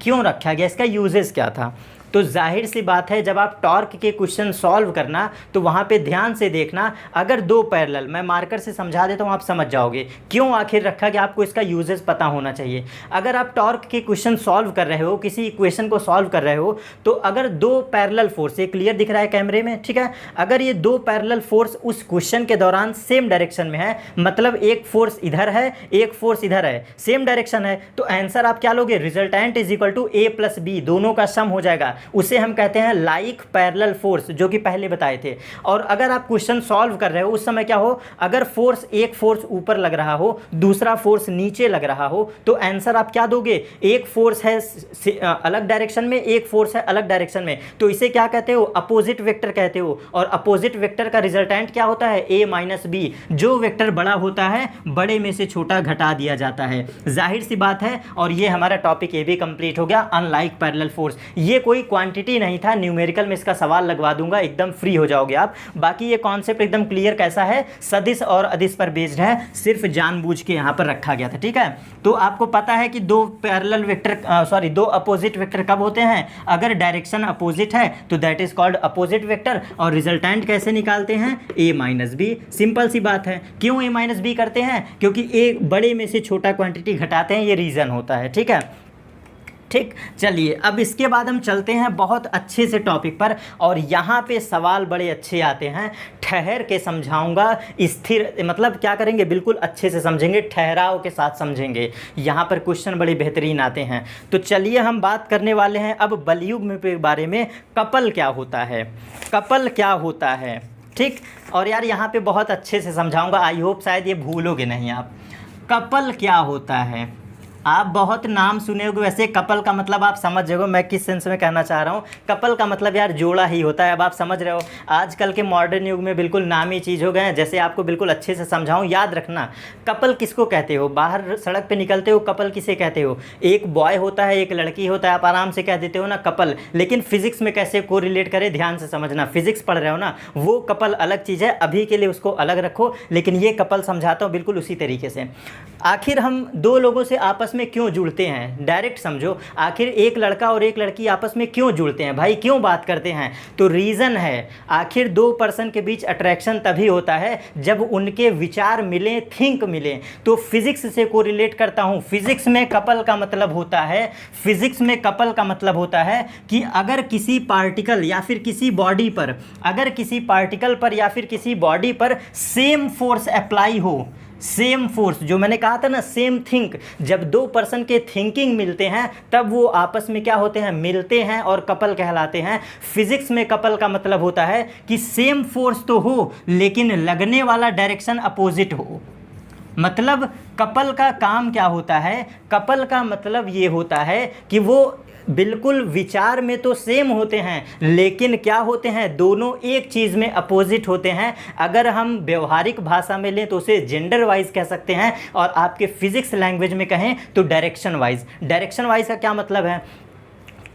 क्यों रखा गया, इसका यूजेस क्या था। तो जाहिर सी बात है जब आप टॉर्क के क्वेश्चन सॉल्व करना तो वहाँ पे ध्यान से देखना, अगर दो पैरेलल, मैं मार्कर से समझा देता हूँ आप समझ जाओगे क्यों आखिर रखा गया, आपको इसका यूजेस पता होना चाहिए। अगर आप टॉर्क के क्वेश्चन सॉल्व कर रहे हो, किसी इक्वेशन को सॉल्व कर रहे हो, तो अगर दो पैरेलल फोर्स, ये क्लियर दिख रहा है कैमरे में, ठीक है, अगर ये दो पैरेलल फोर्स उस क्वेश्चन के दौरान सेम डायरेक्शन में है, मतलब एक फोर्स इधर है एक फोर्स इधर है, सेम डायरेक्शन है, तो आंसर आप क्या लोगे, resultant is equal to A plus B, दोनों का सम हो जाएगा, उसे हम कहते हैं लाइक पैरेलल फोर्स, जो कि पहले बताए थे। और अगर आप क्वेश्चन सॉल्व कर रहे हो उस समय क्या हो, अगर फोर्स, एक फोर्स ऊपर लग रहा हो दूसरा फोर्स नीचे लग रहा हो, तो आंसर आप क्या दोगे, एक फोर्स है अलग डायरेक्शन में, एक फोर्स है अलग डायरेक्शन में, तो इसे क्या कहते हो, अपोजिट वेक्टर कहते हो। और अपोजिट वेक्टर का रिजल्टेंट क्या होता है, ए माइनस बी, जो वेक्टर बड़ा होता है बड़े में से छोटा घटा दिया जाता है, जाहिर सी बात है। और ये हमारा टॉपिक ये भी कंप्लीट हो गया, अनलाइक पैरेलल फोर्स। ये कोई क्वांटिटी नहीं था, न्यूमेरिकल में इसका सवाल लगवा दूंगा, एकदम फ्री हो जाओगे आप। बाकी ये कॉन्सेप्ट एकदम क्लियर कैसा है, सदिश और अदिश पर बेस्ड है, सिर्फ जानबूझ के यहाँ पर रखा गया था, ठीक है। तो आपको पता है कि दो पैरेलल वेक्टर, दो अपोजिट वेक्टर कब होते हैं, अगर डायरेक्शन अपोजिट है तो that is called opposite vector. और रिजल्टेंट कैसे निकालते हैं, ए माइनस बी, सिंपल सी बात है। क्यों ए माइनस बी करते हैं, क्योंकि एक बड़े में से छोटा क्वांटिटी घटाते हैं, ये रीज़न होता है, ठीक है। ठीक, चलिए अब इसके बाद हम चलते हैं बहुत अच्छे से टॉपिक पर, और यहाँ पे सवाल बड़े अच्छे आते हैं, ठहर के समझाऊंगा, स्थिर मतलब क्या करेंगे, बिल्कुल अच्छे से समझेंगे, ठहराव के साथ समझेंगे, यहाँ पर क्वेश्चन बड़े बेहतरीन आते हैं। तो चलिए हम बात करने वाले हैं अब बलयुग्म के बारे में, कपल क्या होता है, कपल क्या होता है, ठीक। और यार यहाँ पे बहुत अच्छे से समझाऊंगा, आई होप शायद ये भूलोगे नहीं आप। कपल क्या होता है, आप बहुत नाम सुने होंगे, वैसे कपल का मतलब आप समझ जाओगे मैं किस सेंस में कहना चाह रहा हूँ। कपल का मतलब यार जोड़ा ही होता है, अब आप समझ रहे हो। आजकल के मॉडर्न युग में बिल्कुल नाम ही चीज़ हो गए हैं। जैसे आपको बिल्कुल अच्छे से समझाऊँ, याद रखना कपल किसको कहते हो, बाहर सड़क पे निकलते हो कपल किसे कहते हो, एक बॉय होता है एक लड़की होता है, आप आराम से कह देते हो ना कपल। लेकिन फिजिक्स में कैसे को रिलेट करें, ध्यान से समझना, फिजिक्स पढ़ रहे हो ना, वो कपल अलग चीज़ है, अभी के लिए उसको अलग रखो, लेकिन ये कपल समझाता हूँ बिल्कुल उसी तरीके से। आखिर हम दो लोगों से आपस में क्यों जुड़ते हैं, डायरेक्ट समझो, आखिर एक लड़का और एक लड़की आपस में क्यों जुड़ते हैं भाई, क्यों बात करते हैं, तो रीज़न है, आखिर दो पर्सन के बीच अट्रैक्शन तभी होता है जब उनके विचार मिलें, थिंक मिलें। तो फिजिक्स से को रिलेट करता हूँ, फिजिक्स में कपल का मतलब होता है, फिजिक्स में कपल का मतलब होता है कि अगर किसी पार्टिकल या फिर किसी बॉडी पर, अगर किसी पार्टिकल पर या फिर किसी बॉडी पर सेम फोर्स अप्लाई हो, सेम फोर्स, जो मैंने कहा था ना सेम थिंक, जब दो पर्सन के थिंकिंग मिलते हैं तब वो आपस में क्या होते हैं, मिलते हैं और कपल कहलाते हैं। फिजिक्स में कपल का मतलब होता है कि सेम फोर्स तो हो लेकिन लगने वाला डायरेक्शन अपोजिट हो। मतलब कपल का काम क्या होता है, कपल का मतलब ये होता है कि वो बिल्कुल विचार में तो सेम होते हैं लेकिन क्या होते हैं, दोनों एक चीज़ में अपोजिट होते हैं। अगर हम व्यवहारिक भाषा में लें तो उसे जेंडर वाइज कह सकते हैं, और आपके फिजिक्स लैंग्वेज में कहें तो डायरेक्शन वाइज। डायरेक्शन वाइज का क्या मतलब है,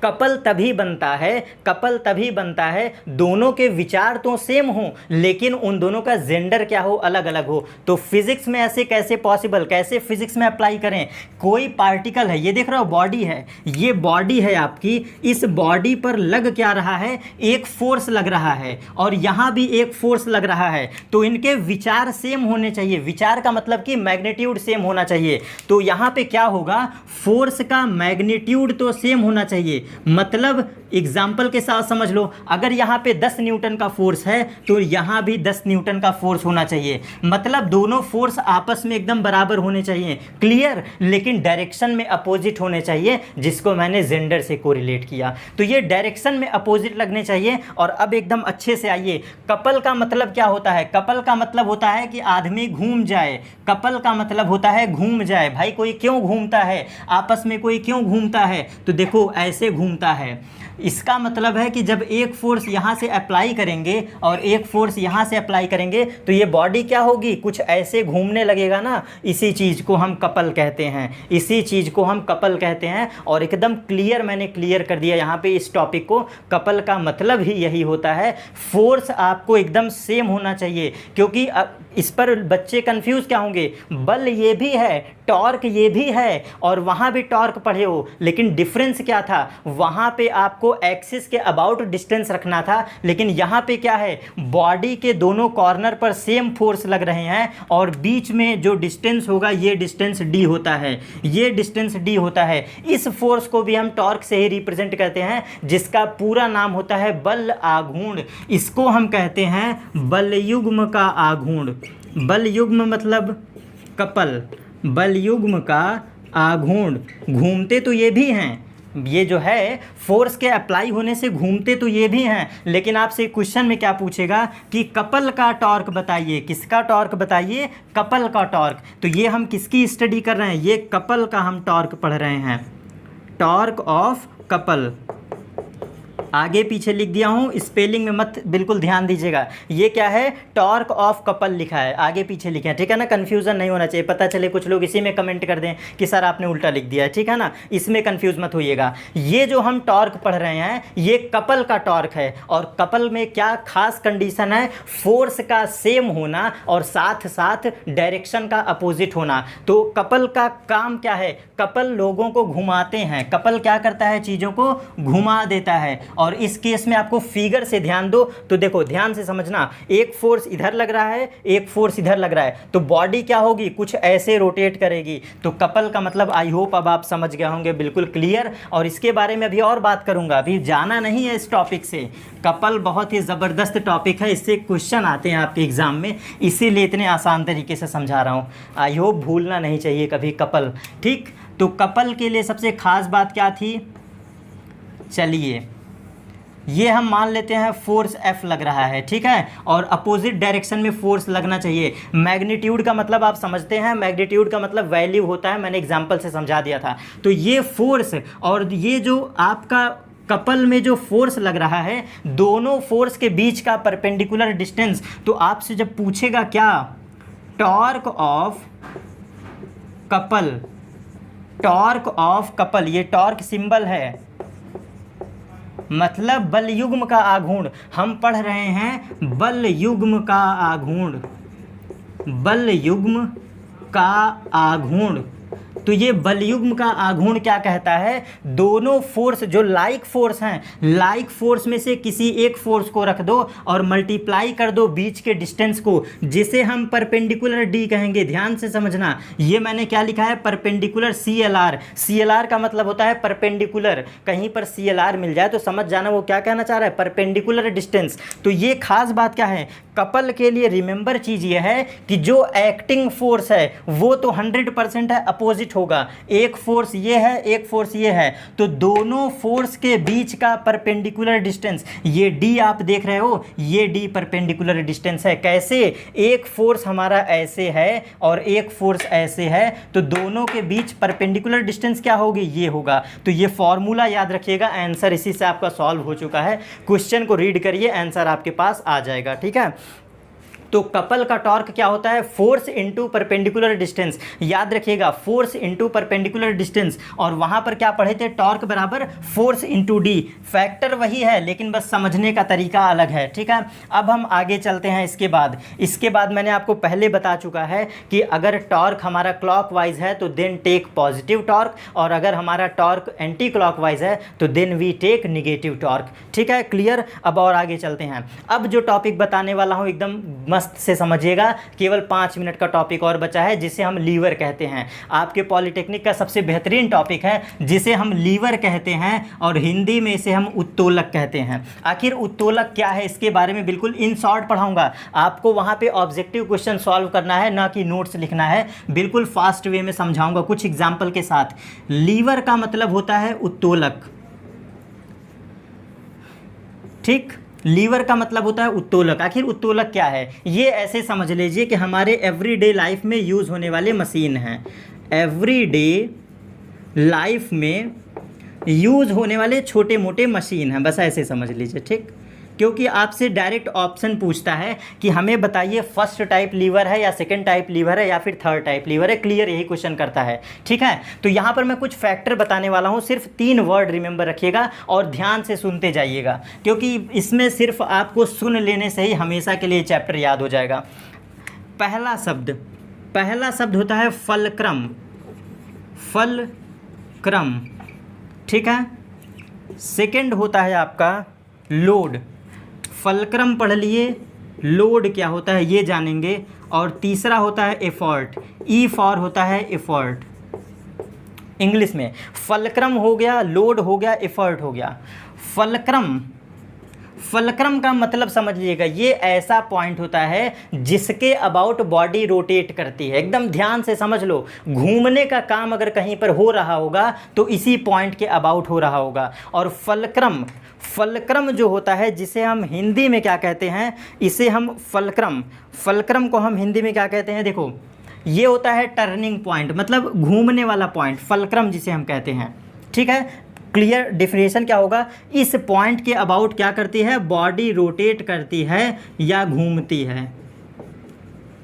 कपल तभी बनता है, कपल तभी बनता है दोनों के विचार तो सेम हो लेकिन उन दोनों का जेंडर क्या हो, अलग अलग हो। तो फिजिक्स में ऐसे कैसे पॉसिबल, कैसे फिजिक्स में अप्लाई करें? कोई पार्टिकल है, ये देख रहे हो बॉडी है, ये बॉडी है आपकी, इस बॉडी पर लग क्या रहा है, एक फोर्स लग रहा है और यहाँ भी एक फोर्स लग रहा है। तो इनके विचार सेम होने चाहिए, विचार का मतलब कि मैग्नीट्यूड सेम होना चाहिए। तो यहाँ पे क्या होगा, फोर्स का मैग्नीट्यूड तो सेम होना चाहिए। मतलब एग्जाम्पल के साथ समझ लो, अगर यहाँ पे 10 न्यूटन का फोर्स है तो यहाँ भी 10 न्यूटन का फोर्स होना चाहिए। मतलब दोनों फोर्स आपस में एकदम बराबर होने चाहिए, क्लियर, लेकिन डायरेक्शन में अपोजिट होने चाहिए, जिसको मैंने जेंडर से कोरिलेट किया। तो ये डायरेक्शन में अपोजिट लगने चाहिए। और अब एकदम अच्छे से आइए, कपल का मतलब क्या होता है? कपल का मतलब होता है कि आदमी घूम जाए। कपल का मतलब होता है घूम जाए। भाई कोई क्यों घूमता है, आपस में कोई क्यों घूमता है? तो देखो ऐसे घूमता है। इसका मतलब है कि जब एक फोर्स यहाँ से अप्लाई करेंगे और एक फोर्स यहाँ से अप्लाई करेंगे तो ये बॉडी क्या होगी, कुछ ऐसे घूमने लगेगा ना। इसी चीज़ को हम कपल कहते हैं, इसी चीज़ को हम कपल कहते हैं। और एकदम क्लियर, मैंने क्लियर कर दिया यहाँ पे इस टॉपिक को। कपल का मतलब ही यही होता है, फोर्स आपको एकदम सेम होना चाहिए। क्योंकि इस पर बच्चे कंफ्यूज क्या होंगे, बल ये भी है, टॉर्क ये भी है और वहाँ भी टॉर्क पढ़े हो, लेकिन डिफरेंस क्या था? वहाँ पे आपको एक्सिस के अबाउट डिस्टेंस रखना था, लेकिन यहाँ पे क्या है, बॉडी के दोनों कॉर्नर पर सेम फोर्स लग रहे हैं और बीच में जो डिस्टेंस होगा ये डिस्टेंस डी होता है, ये डिस्टेंस डी होता है। इस फोर्स को भी हम टॉर्क से ही रिप्रेजेंट करते हैं, जिसका पूरा नाम होता है बल आघूर्ण। इसको हम कहते हैं बलयुग्म का आघूर्ण। बलयुग्म मतलब कपल, बलयुग्म का आघूर्ण। घूमते तो ये भी हैं, ये जो है फोर्स के अप्लाई होने से घूमते तो ये भी हैं, लेकिन आपसे क्वेश्चन में क्या पूछेगा कि कपल का टॉर्क बताइए। किसका टॉर्क बताइए? कपल का टॉर्क। तो ये हम किसकी स्टडी कर रहे हैं? ये कपल का हम टॉर्क पढ़ रहे हैं, टॉर्क ऑफ कपल। आगे पीछे लिख दिया हूँ, स्पेलिंग में मत बिल्कुल ध्यान दीजिएगा। ये क्या है, टॉर्क ऑफ कपल लिखा है, आगे पीछे लिखे हैं, ठीक है ना। कन्फ्यूज़न नहीं होना चाहिए, पता चले कुछ लोग इसी में कमेंट कर दें कि सर आपने उल्टा लिख दिया है, ठीक है ना। इसमें कन्फ्यूज़ मत होइएगा। ये जो हम टॉर्क पढ़ रहे हैं ये कपल का टॉर्क है। और कपल में क्या खास कंडीशन है? फोर्स का सेम होना और साथ साथ डायरेक्शन का अपोजिट होना। तो कपल का काम क्या है? कपल लोगों को घुमाते हैं। कपल क्या करता है? चीज़ों को घुमा देता है। और इस केस में आपको फिगर से ध्यान दो तो देखो, ध्यान से समझना, एक फोर्स इधर लग रहा है, एक फोर्स इधर लग रहा है, तो बॉडी क्या होगी, कुछ ऐसे रोटेट करेगी। तो कपल का मतलब आई होप अब आप समझ गए होंगे, बिल्कुल क्लियर। और इसके बारे में अभी और बात करूंगा, अभी जाना नहीं है इस टॉपिक से। कपल बहुत ही ज़बरदस्त टॉपिक है, इससे क्वेश्चन आते हैं आपके एग्जाम में, इसीलिए इतने आसान तरीके से समझा रहा हूँ। आई होप भूलना नहीं चाहिए कभी कपल, ठीक। तो कपल के लिए सबसे खास बात क्या थी? चलिए ये हम मान लेते हैं फोर्स F लग रहा है, ठीक है, और अपोजिट डायरेक्शन में फोर्स लगना चाहिए। मैग्नीट्यूड का मतलब आप समझते हैं, मैग्नीट्यूड का मतलब वैल्यू होता है, मैंने एग्जांपल से समझा दिया था। तो ये फोर्स और ये जो आपका कपल में जो फोर्स लग रहा है, दोनों फोर्स के बीच का परपेंडिकुलर डिस्टेंस। तो आपसे जब पूछेगा क्या, torque of couple, torque of couple, ये टॉर्क सिंबल है, मतलब बलयुग्म का आघूर्ण। हम पढ़ रहे हैं बलयुग्म का आघूर्ण, बलयुग्म का आघूर्ण। तो ये बलयुग्म का आघूर्ण क्या कहता है? दोनों फोर्स जो लाइक फोर्स हैं, लाइक फोर्स में से किसी एक फोर्स को रख दो और मल्टीप्लाई कर दो बीच के डिस्टेंस को, जिसे हम परपेंडिकुलर डी कहेंगे। ध्यान से समझना, ये मैंने क्या लिखा है, परपेंडिकुलर CLR। CLR का मतलब होता है परपेंडिकुलर। कहीं पर CLR मिल जाए तो समझ जाना वो क्या कहना चाह रहा है, परपेंडिकुलर डिस्टेंस। तो ये खास बात क्या है कपल के लिए? रिमेंबर चीज़ ये है कि जो एक्टिंग फोर्स है वो तो 100% है, अपोजिट होगा। एक फोर्स ये है, एक फोर्स ये है, तो दोनों फोर्स के बीच का परपेंडिकुलर डिस्टेंस, ये D आप देख रहे हो, ये D परपेंडिकुलर डिस्टेंस है। कैसे? एक फोर्स हमारा ऐसे है और एक फोर्स ऐसे है, तो दोनों के बीच परपेंडिकुलर डिस्टेंस क्या होगी, ये होगा। तो ये फॉर्मूला याद रखिएगा, आंसर इसी से आपका सॉल्व हो चुका है। क्वेश्चन को रीड करिए, आंसर आपके पास आ जाएगा, ठीक है। तो कपल का टॉर्क क्या होता है, फोर्स इनटू परपेंडिकुलर डिस्टेंस। याद रखिएगा, फोर्स इनटू परपेंडिकुलर डिस्टेंस, और वहां पर क्या पढ़े थे, टॉर्क बराबर फोर्स इनटू डी। फैक्टर वही है लेकिन बस समझने का तरीका अलग है, ठीक है। अब हम आगे चलते हैं। इसके बाद मैंने आपको पहले बता चुका है कि अगर टॉर्क हमारा क्लॉकवाइज है तो देन टेक पॉजिटिव टॉर्क, और अगर हमारा टॉर्क एंटी क्लॉकवाइज है तो then we take negative torque, ठीक है, क्लियर। अब और आगे चलते हैं। अब जो टॉपिक बताने वाला हूं एकदम मस्त से समझिएगा, केवल 5 मिनट का टॉपिक और बचा है जिसे हम लीवर कहते हैं। आपके पॉलिटेक्निक का सबसे बेहतरीन टॉपिक है जिसे हम लीवर कहते हैं, और हिंदी में इसे हम उत्तोलक कहते हैं। आखिर उत्तोलक क्या है इसके बारे में बिल्कुल इन शॉर्ट पढ़ाऊंगा। आपको वहां पे ऑब्जेक्टिव क्वेश्चन सॉल्व करना है, ना कि नोट्स लिखना है। बिल्कुल फास्ट वे में समझाऊंगा कुछ एग्जाम्पल के साथ। लीवर का मतलब होता है उत्तोलक, ठीक, लीवर का मतलब होता है उत्तोलक। आखिर उत्तोलक क्या है, ये ऐसे समझ लीजिए कि हमारे एवरीडे लाइफ में यूज़ होने वाले मशीन हैं। एवरीडे लाइफ में यूज़ होने वाले छोटे मोटे मशीन हैं, बस ऐसे समझ लीजिए, ठीक। क्योंकि आपसे डायरेक्ट ऑप्शन पूछता है कि हमें बताइए फर्स्ट टाइप लीवर है या सेकंड टाइप लीवर है या फिर थर्ड टाइप लीवर है, क्लियर यही क्वेश्चन करता है, ठीक है। तो यहाँ पर मैं कुछ फैक्टर बताने वाला हूँ, सिर्फ 3 वर्ड रिमेंबर रखिएगा और ध्यान से सुनते जाइएगा, क्योंकि इसमें सिर्फ आपको सुन लेने से ही हमेशा के लिए चैप्टर याद हो जाएगा। पहला शब्द होता है फलक्रम, फलक्रम, ठीक है। सेकंड होता है आपका लोड, फलक्रम पढ़ लिए, लोड क्या होता है ये जानेंगे। और तीसरा होता है एफर्ट, ई फॉर होता है एफर्ट। इंग्लिश में फलक्रम हो गया, लोड हो गया, एफर्ट हो गया। फलक्रम का मतलब समझ लीजिएगा, ये ऐसा पॉइंट होता है जिसके अबाउट बॉडी रोटेट करती है। एकदम ध्यान से समझ लो, घूमने का काम अगर कहीं पर हो रहा होगा तो इसी पॉइंट के अबाउट हो रहा होगा। और फलक्रम जो होता है, जिसे हम हिंदी में क्या कहते हैं, इसे हम फलक्रम को हम हिंदी में क्या कहते हैं, देखो ये होता है टर्निंग पॉइंट, मतलब घूमने वाला पॉइंट, फलक्रम जिसे हम कहते हैं, ठीक है। क्लियर डिफिनेशन क्या होगा, इस पॉइंट के अबाउट क्या करती है, बॉडी रोटेट करती है या घूमती है।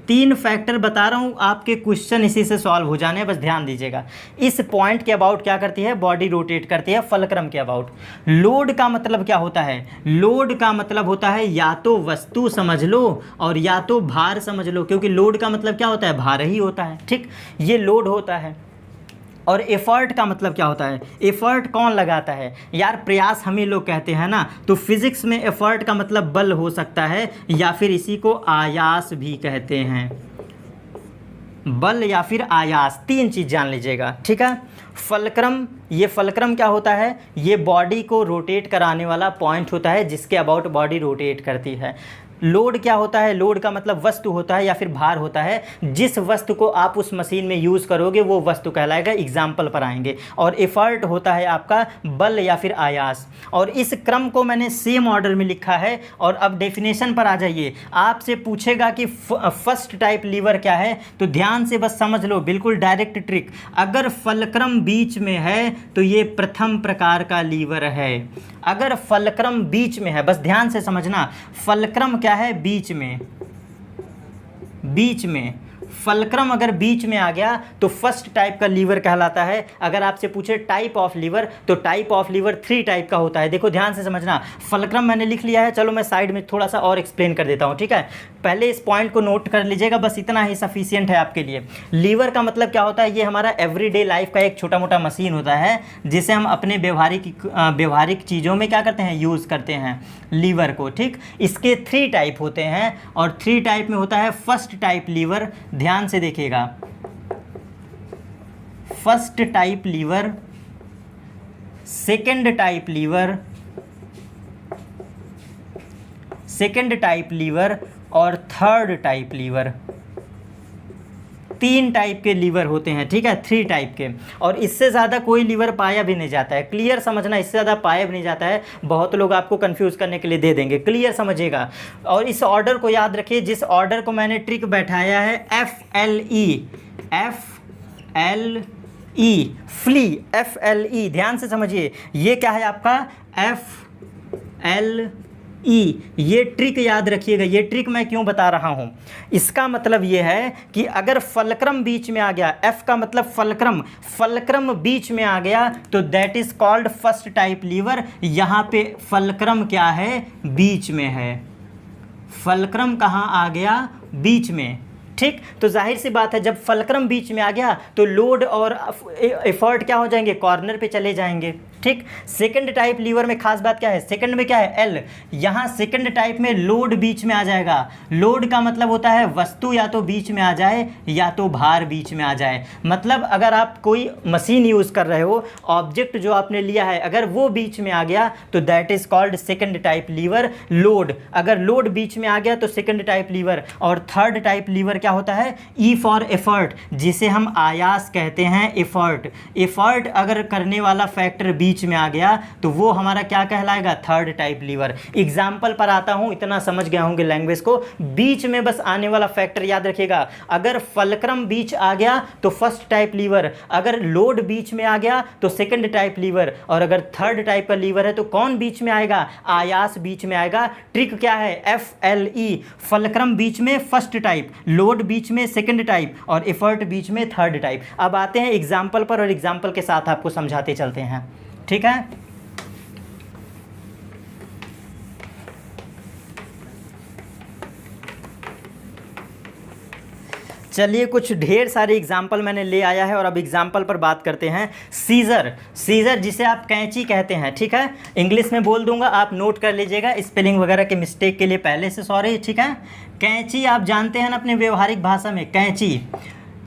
3 फैक्टर बता रहा हूँ, आपके क्वेश्चन इसी से सॉल्व हो जाने हैं, बस ध्यान दीजिएगा। इस पॉइंट के अबाउट क्या करती है, बॉडी रोटेट करती है, फलक्रम के अबाउट। लोड का मतलब क्या होता है, लोड का मतलब होता है या तो वस्तु समझ लो और या तो भार समझ लो, क्योंकि लोड का मतलब क्या होता है, भार ही होता है, ठीक, ये लोड होता है। और एफर्ट का मतलब क्या होता है, एफर्ट कौन लगाता है, यार प्रयास हम ही लोग कहते हैं ना। तो फिजिक्स में एफर्ट का मतलब बल हो सकता है, या फिर इसी को आयास भी कहते हैं, बल या फिर आयास, 3 चीज़ जान लीजिएगा, ठीक है। फलक्रम, ये फलक्रम क्या होता है, ये बॉडी को रोटेट कराने वाला पॉइंट होता है जिसके अबाउट बॉडी रोटेट करती है। लोड क्या होता है, लोड का मतलब वस्तु होता है या फिर भार होता है, जिस वस्तु को आप उस मशीन में यूज़ करोगे वो वस्तु कहलाएगा, एग्जाम्पल पर आएंगे। और एफर्ट होता है आपका बल या फिर आयास। और इस क्रम को मैंने सेम ऑर्डर में लिखा है। और अब डेफिनेशन पर आ जाइए, आपसे पूछेगा कि फर्स्ट टाइप लीवर क्या है, तो ध्यान से बस समझ लो, बिल्कुल डायरेक्ट ट्रिक। अगर फलक्रम बीच में है तो ये प्रथम प्रकार का लीवर है। अगर फलक्रम बीच में है, बस ध्यान से समझना, फलक्रम क्या है, बीच में फलक्रम अगर बीच में आ गया तो फर्स्ट टाइप का लीवर कहलाता है। अगर आपसे पूछे टाइप ऑफ लीवर, तो टाइप ऑफ लीवर 3 टाइप का होता है। देखो ध्यान से समझना, फलक्रम मैंने लिख लिया है, चलो मैं साइड में थोड़ा सा और एक्सप्लेन कर देता हूँ, ठीक है। पहले इस पॉइंट को नोट कर लीजिएगा, बस इतना ही सफिशियंट है आपके लिए। लीवर का मतलब क्या होता है, ये हमारा एवरीडे लाइफ का एक छोटा मोटा मशीन होता है जिसे हम अपने व्यवहारिक चीज़ों में क्या करते हैं, यूज़ करते हैं लीवर को, ठीक। इसके 3 टाइप होते हैं और 3 टाइप में होता है फर्स्ट टाइप लीवर, ध्यान से देखिएगा, first type lever, second type lever और थर्ड टाइप लीवर। 3 टाइप के लीवर होते हैं, ठीक है, 3 टाइप के। और इससे ज़्यादा कोई लीवर पाया भी नहीं जाता है, क्लियर समझना, इससे ज़्यादा पाया भी नहीं जाता है। बहुत लोग आपको कंफ्यूज करने के लिए दे देंगे, क्लियर समझिएगा। और इस ऑर्डर को याद रखिए, जिस ऑर्डर को मैंने ट्रिक बैठाया है, FLE, ध्यान से समझिए, ये क्या है आपका FLE, ई। ये ट्रिक याद रखिएगा, ये ट्रिक मैं क्यों बता रहा हूँ, इसका मतलब ये है कि अगर फलक्रम बीच में आ गया, एफ का मतलब फलक्रम, फलक्रम बीच में आ गया तो that is called first type lever. यहाँ पे फलक्रम क्या है, बीच में है, फलक्रम कहाँ आ गया, बीच में। ठीक, तो जाहिर सी बात है जब फलक्रम बीच में आ गया तो लोड और एफर्ट क्या हो जाएंगे, कॉर्नर पे चले जाएंगे। ठीक, सेकंड टाइप लीवर में खास बात क्या है, सेकंड में क्या है, एल। यहाँ सेकंड टाइप में लोड बीच में आ जाएगा। लोड का मतलब होता है वस्तु या तो बीच में आ जाए या तो भार बीच में आ जाए। मतलब अगर आप कोई मशीन यूज़ कर रहे हो, ऑब्जेक्ट जो आपने लिया है अगर वो बीच में आ गया तो that is called second type lever. Load, अगर लोड बीच में आ गया तो सेकंड टाइप लीवर। और थर्ड टाइप लीवर क्या होता है, ई फॉर एफर्ट, जिसे हम आयास कहते हैं, एफर्ट। एफर्ट अगर करने वाला फैक्टर बीच में आ गया तो वो हमारा क्या कहलाएगा, थर्ड टाइप लीवर। एग्जाम्पल पर आता हूं, इतना समझ गया होंगे लैंग्वेज को। बीच में बस आने वाला फैक्टर याद रखिएगा, अगर फलक्रम बीच आ गया तो फर्स्ट टाइप लीवर, अगर लोड बीच में आ गया तो सेकंड टाइप लीवर, और अगर थर्ड टाइप का लीवर है तो कौन बीच में आएगा, आयास बीच में आएगा। ट्रिक क्या है, एफ एल ई, फलक्रम बीच में फर्स्ट टाइप, लोड बीच में सेकंड टाइप और एफर्ट बीच में थर्ड टाइप। अब आते हैं एग्जाम्पल पर और एग्जाम्पल के साथ आपको समझाते चलते हैं। ठीक है, चलिए कुछ ढेर सारे एग्जाम्पल मैंने ले आया है और अब एग्जाम्पल पर बात करते हैं। सीजर, सीजर जिसे आप कैंची कहते हैं, ठीक है, इंग्लिश में बोल दूंगा, आप नोट कर लीजिएगा, स्पेलिंग वगैरह के मिस्टेक के लिए पहले से सॉरी। ठीक है, कैंची आप जानते हैं ना अपने व्यवहारिक भाषा में, कैंची।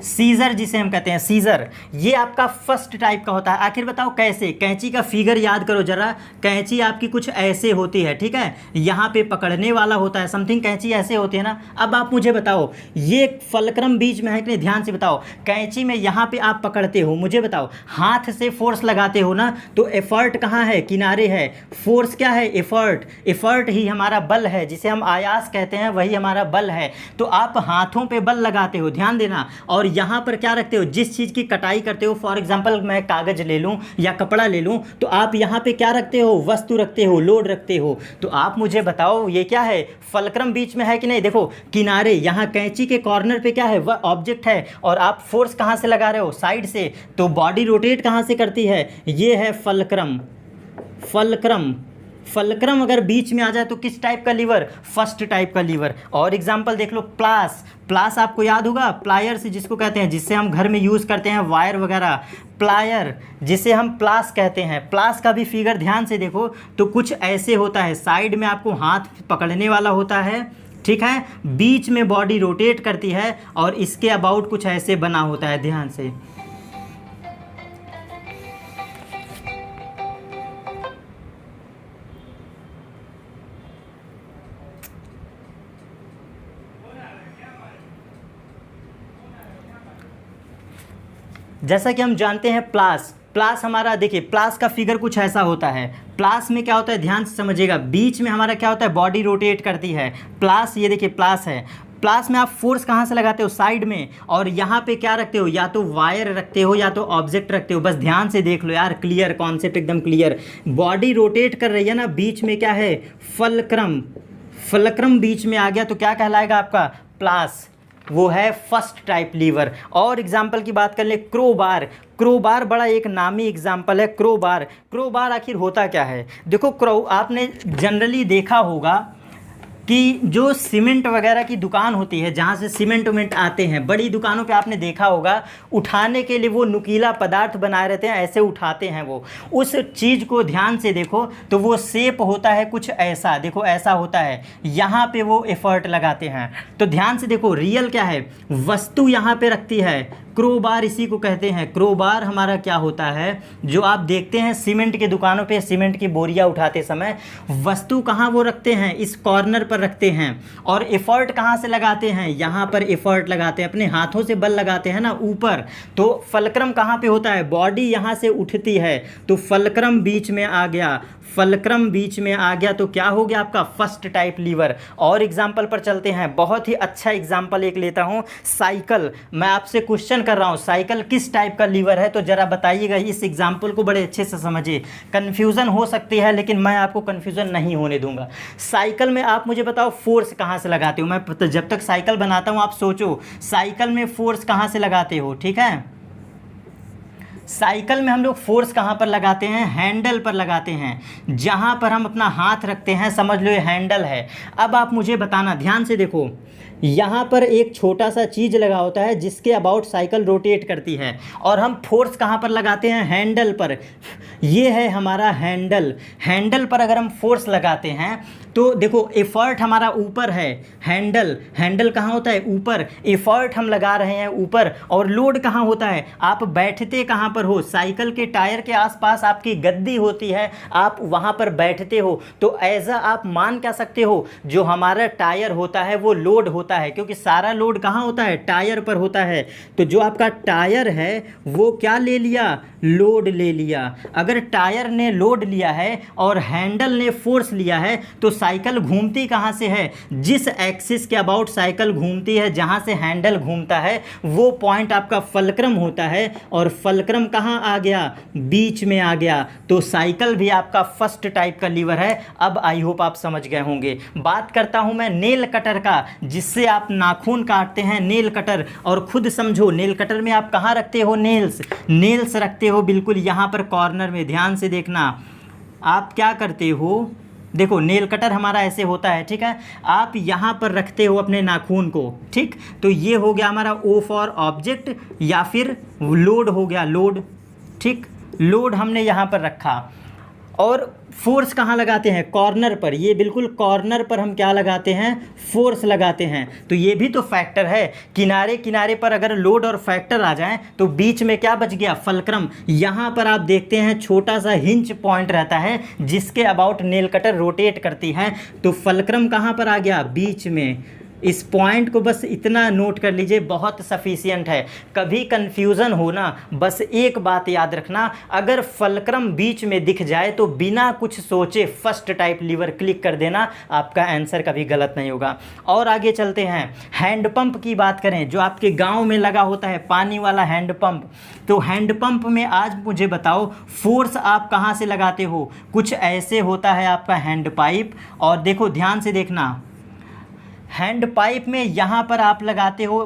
सीजर जिसे हम कहते हैं, सीजर, ये आपका फर्स्ट टाइप का होता है। आखिर बताओ कैसे, कैंची का फिगर याद करो जरा। कैंची आपकी कुछ ऐसे होती है, ठीक है, यहाँ पे पकड़ने वाला होता है, समथिंग कैंची ऐसे होती है ना। अब आप मुझे बताओ ये फलक्रम बीच में है कि नहीं, ध्यान से बताओ। कैंची में यहाँ पे आप पकड़ते हो, मुझे बताओ हाथ से फोर्स लगाते हो ना, तो एफर्ट कहाँ है, किनारे है। फोर्स क्या है, एफर्ट। एफर्ट ही हमारा बल है, जिसे हम आयास कहते हैं, वही हमारा बल है। तो आप हाथों पे बल लगाते हो, ध्यान देना। और यहाँ पर क्या रखते हो, जिस चीज़ की कटाई करते हो, फॉर एग्जांपल मैं कागज़ ले लूँ या कपड़ा ले लूँ, तो आप यहाँ पे क्या रखते हो, वस्तु रखते हो, लोड रखते हो। तो आप मुझे बताओ ये क्या है, फलक्रम बीच में है कि नहीं। देखो किनारे, यहाँ कैंची के कॉर्नर पे क्या है, वह ऑब्जेक्ट है, और आप फोर्स कहाँ से लगा रहे हो, साइड से। तो बॉडी रोटेट कहाँ से करती है, ये है फलक्रम। फलक्रम, फलक्रम अगर बीच में आ जाए तो किस टाइप का लीवर, फर्स्ट टाइप का लीवर। और एग्जांपल देख लो, प्लास। प्लास आपको याद होगा, प्लायर्स जिसको कहते हैं, जिससे हम घर में यूज़ करते हैं वायर वगैरह, प्लायर जिसे हम प्लास कहते हैं। प्लास का भी फिगर ध्यान से देखो तो कुछ ऐसे होता है, साइड में आपको हाथ पकड़ने वाला होता है, ठीक है, बीच में बॉडी रोटेट करती है और इसके अबाउट कुछ ऐसे बना होता है, ध्यान से। जैसा कि हम जानते हैं प्लास, प्लास हमारा देखिए, प्लास का फिगर कुछ ऐसा होता है। प्लास में क्या होता है, ध्यान से समझिएगा, बीच में हमारा क्या होता है, बॉडी रोटेट करती है। प्लास, ये देखिए प्लास है। प्लास में आप फोर्स कहाँ से लगाते हो, साइड में, और यहाँ पे क्या रखते हो, या तो वायर रखते हो या तो ऑब्जेक्ट रखते हो। बस ध्यान से देख लो यार, क्लियर कॉन्सेप्ट, एकदम क्लियर। बॉडी रोटेट कर रही है ना, बीच में क्या है, फलक्रम। फलक्रम बीच में आ गया तो क्या कहलाएगा आपका, प्लास, वो है फर्स्ट टाइप लीवर। और एग्जाम्पल की बात कर ले, क्रोबार। क्रोबार बड़ा एक नामी एग्जाम्पल है, क्रोबार। क्रोबार आखिर होता क्या है, देखो आपने जनरली देखा होगा कि जो सीमेंट वगैरह की दुकान होती है, जहाँ से सीमेंट उमेंट आते हैं, बड़ी दुकानों पे आपने देखा होगा, उठाने के लिए वो नुकीला पदार्थ बनाए रहते हैं, ऐसे उठाते हैं वो। उस चीज़ को ध्यान से देखो तो वो शेप होता है कुछ ऐसा, देखो ऐसा होता है, यहाँ पे वो एफर्ट लगाते हैं। तो ध्यान से देखो, रियल क्या है, वस्तु यहाँ पे रखती है, क्रोबार इसी को कहते हैं। क्रोबार हमारा क्या होता है, जो आप देखते हैं सीमेंट की दुकानों पे, सीमेंट की बोरियां उठाते समय वस्तु कहाँ वो रखते हैं, इस कॉर्नर पर पर रखते हैं। और एफर्ट कहाँ से लगाते हैं, यहाँ पर एफर्ट लगाते हैं, अपने हाथों से बल लगाते हैं ना ऊपर। तो फलक्रम कहाँ पे होता है, बॉडी यहाँ से उठती है तो फलक्रम बीच में आ गया, फलक्रम बीच में आ गया तो क्या हो गया आपका फर्स्ट टाइप लीवर। और एग्जाम्पल पर चलते हैं, बहुत ही अच्छा एग्जाम्पल एक लेता हूँ, साइकिल। मैं आपसे क्वेश्चन कर रहा हूँ साइकिल किस टाइप का लीवर है, तो ज़रा बताइएगा, इस एग्जाम्पल को बड़े अच्छे से समझिए। कन्फ्यूज़न हो सकती है लेकिन मैं आपको कन्फ्यूज़न नहीं होने दूंगा। साइकिल में आप मुझे बताओ फोर्स कहाँ से लगाते हो, मैं जब तक साइकिल बनाता हूँ आप सोचो साइकिल में फोर्स कहाँ से लगाते हो, ठीक है। साइकिल में हम लोग फोर्स कहाँ पर लगाते हैं, हैंडल पर लगाते हैं, जहाँ पर हम अपना हाथ रखते हैं समझ लो ये हैंडल है। अब आप मुझे बताना, ध्यान से देखो, यहाँ पर एक छोटा सा चीज़ लगा होता है जिसके अबाउट साइकिल रोटेट करती है, और हम फोर्स कहाँ पर लगाते हैं, हैंडल पर। ये है हमारा हैंडल, हैंडल पर अगर हम फोर्स लगाते हैं तो देखो एफर्ट हमारा ऊपर है, हैंडल, हैंडल कहाँ होता है ऊपर, एफर्ट हम लगा रहे हैं ऊपर, और लोड कहाँ होता है, आप बैठते कहाँ पर हो, साइकिल के टायर के आसपास आपकी गद्दी होती है, आप वहाँ पर बैठते हो। तो ऐसा आप मान क्या सकते हो, जो हमारा टायर होता है वो लोड होता है, क्योंकि सारा लोड कहाँ होता है, टायर पर होता है। तो जो आपका टायर है वो क्या ले लिया, लोड ले लिया। अगर टायर ने लोड लिया है और हैंडल ने फोर्स लिया है तो साइकिल घूमती कहाँ से है, जिस एक्सिस के अबाउट साइकिल घूमती है, जहाँ से हैंडल घूमता है वो पॉइंट आपका फलक्रम होता है, और फलक्रम कहाँ आ गया, बीच में आ गया। तो साइकिल भी आपका फर्स्ट टाइप का लीवर है। अब आई होप आप समझ गए होंगे। बात करता हूँ मैं नेल कटर का, जिससे आप नाखून काटते हैं, नेल कटर। और खुद समझो नेल कटर में आप कहाँ रखते हो, नेल्स, नेल्स रखते हो बिल्कुल यहाँ पर कॉर्नर में। ध्यान से देखना, आप क्या करते हो, देखो नेल कटर हमारा ऐसे होता है, ठीक है, आप यहाँ पर रखते हो अपने नाखून को, ठीक। तो ये हो गया हमारा ओ फॉर ऑब्जेक्ट, या फिर लोड हो गया, लोड, ठीक, लोड हमने यहाँ पर रखा। और फोर्स कहाँ लगाते हैं, कॉर्नर पर, ये बिल्कुल कॉर्नर पर हम क्या लगाते हैं, फोर्स लगाते हैं। तो ये भी तो फैक्टर है, किनारे किनारे पर अगर लोड और फैक्टर आ जाए तो बीच में क्या बच गया, फलक्रम। यहाँ पर आप देखते हैं छोटा सा हिंज पॉइंट रहता है जिसके अबाउट नेल कटर रोटेट करती है, तो फलक्रम कहाँ पर आ गया, बीच में। इस पॉइंट को बस इतना नोट कर लीजिए, बहुत सफिशियंट है। कभी कन्फ्यूज़न हो ना, बस एक बात याद रखना, अगर फलक्रम बीच में दिख जाए तो बिना कुछ सोचे फर्स्ट टाइप लीवर क्लिक कर देना, आपका आंसर कभी गलत नहीं होगा। और आगे चलते हैं, हैंडपंप की बात करें, जो आपके गांव में लगा होता है पानी वाला हैंडपंप। तो हैंडपंप में आज मुझे बताओ फोर्स आप कहाँ से लगाते हो, कुछ ऐसे होता है आपका हैंड पाइप। और देखो ध्यान से देखना, हैंड पाइप में यहाँ पर आप लगाते हो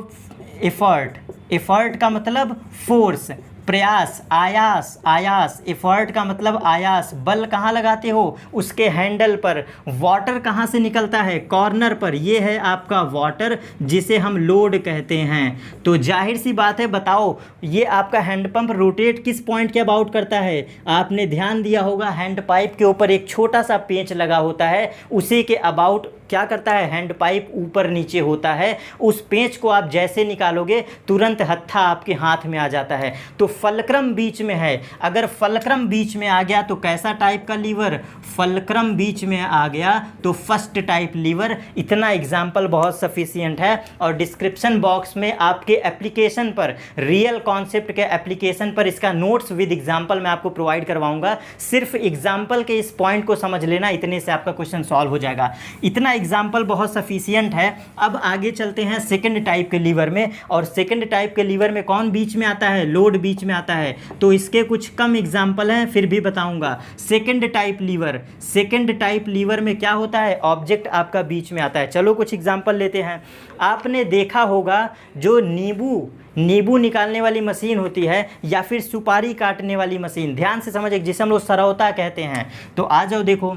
एफर्ट, एफर्ट का मतलब फोर्स, प्रयास, आयास, आयास, एफर्ट का मतलब आयास। बल कहाँ लगाते हो, उसके हैंडल पर। वाटर कहाँ से निकलता है, कॉर्नर पर, ये है आपका वाटर जिसे हम लोड कहते हैं। तो जाहिर सी बात है, बताओ ये आपका हैंडपंप रोटेट किस पॉइंट के अबाउट करता है। आपने ध्यान दिया होगा हैंड पाइप के ऊपर एक छोटा सा पेंच लगा होता है, उसी के अबाउट क्या करता है, हैंड पाइप ऊपर नीचे होता है। उस पेंच को आप जैसे निकालोगे तुरंत हत्था आपके हाथ में आ जाता है। तो फलक्रम बीच में है, अगर फलक्रम बीच में आ गया तो कैसा टाइप का लीवर, फलक्रम बीच में आ गया तो फर्स्ट टाइप लीवर। इतना एग्जाम्पल बहुत सफिशियंट है। और डिस्क्रिप्शन बॉक्स में आपके एप्लीकेशन पर, रियल कॉन्सेप्ट के एप्लीकेशन पर इसका नोट्स विद एग्जाम्पल मैं आपको प्रोवाइड करवाऊंगा। सिर्फ एग्जाम्पल के इस पॉइंट को समझ लेना, इतने से आपका क्वेश्चन सॉल्व हो जाएगा। इतना एग्जाम्पल बहुत सफिशियंट है। अब आगे चलते हैं सेकंड टाइप के लीवर में। और सेकंड टाइप के लीवर में कौन बीच में आता है, लोड बीच में आता है। तो इसके कुछ कम एग्जाम्पल हैं, फिर भी बताऊंगा। Second type lever, second type lever में क्या होता है, ऑब्जेक्ट आपका बीच में आता है। चलो कुछ एग्जाम्पल लेते हैं। आपने देखा होगा जो नींबू निकालने वाली मशीन होती है, या फिर सुपारी काटने वाली मशीन, ध्यान से समझ, जिसे हम लोग सरौता कहते हैं। तो आ जाओ, देखो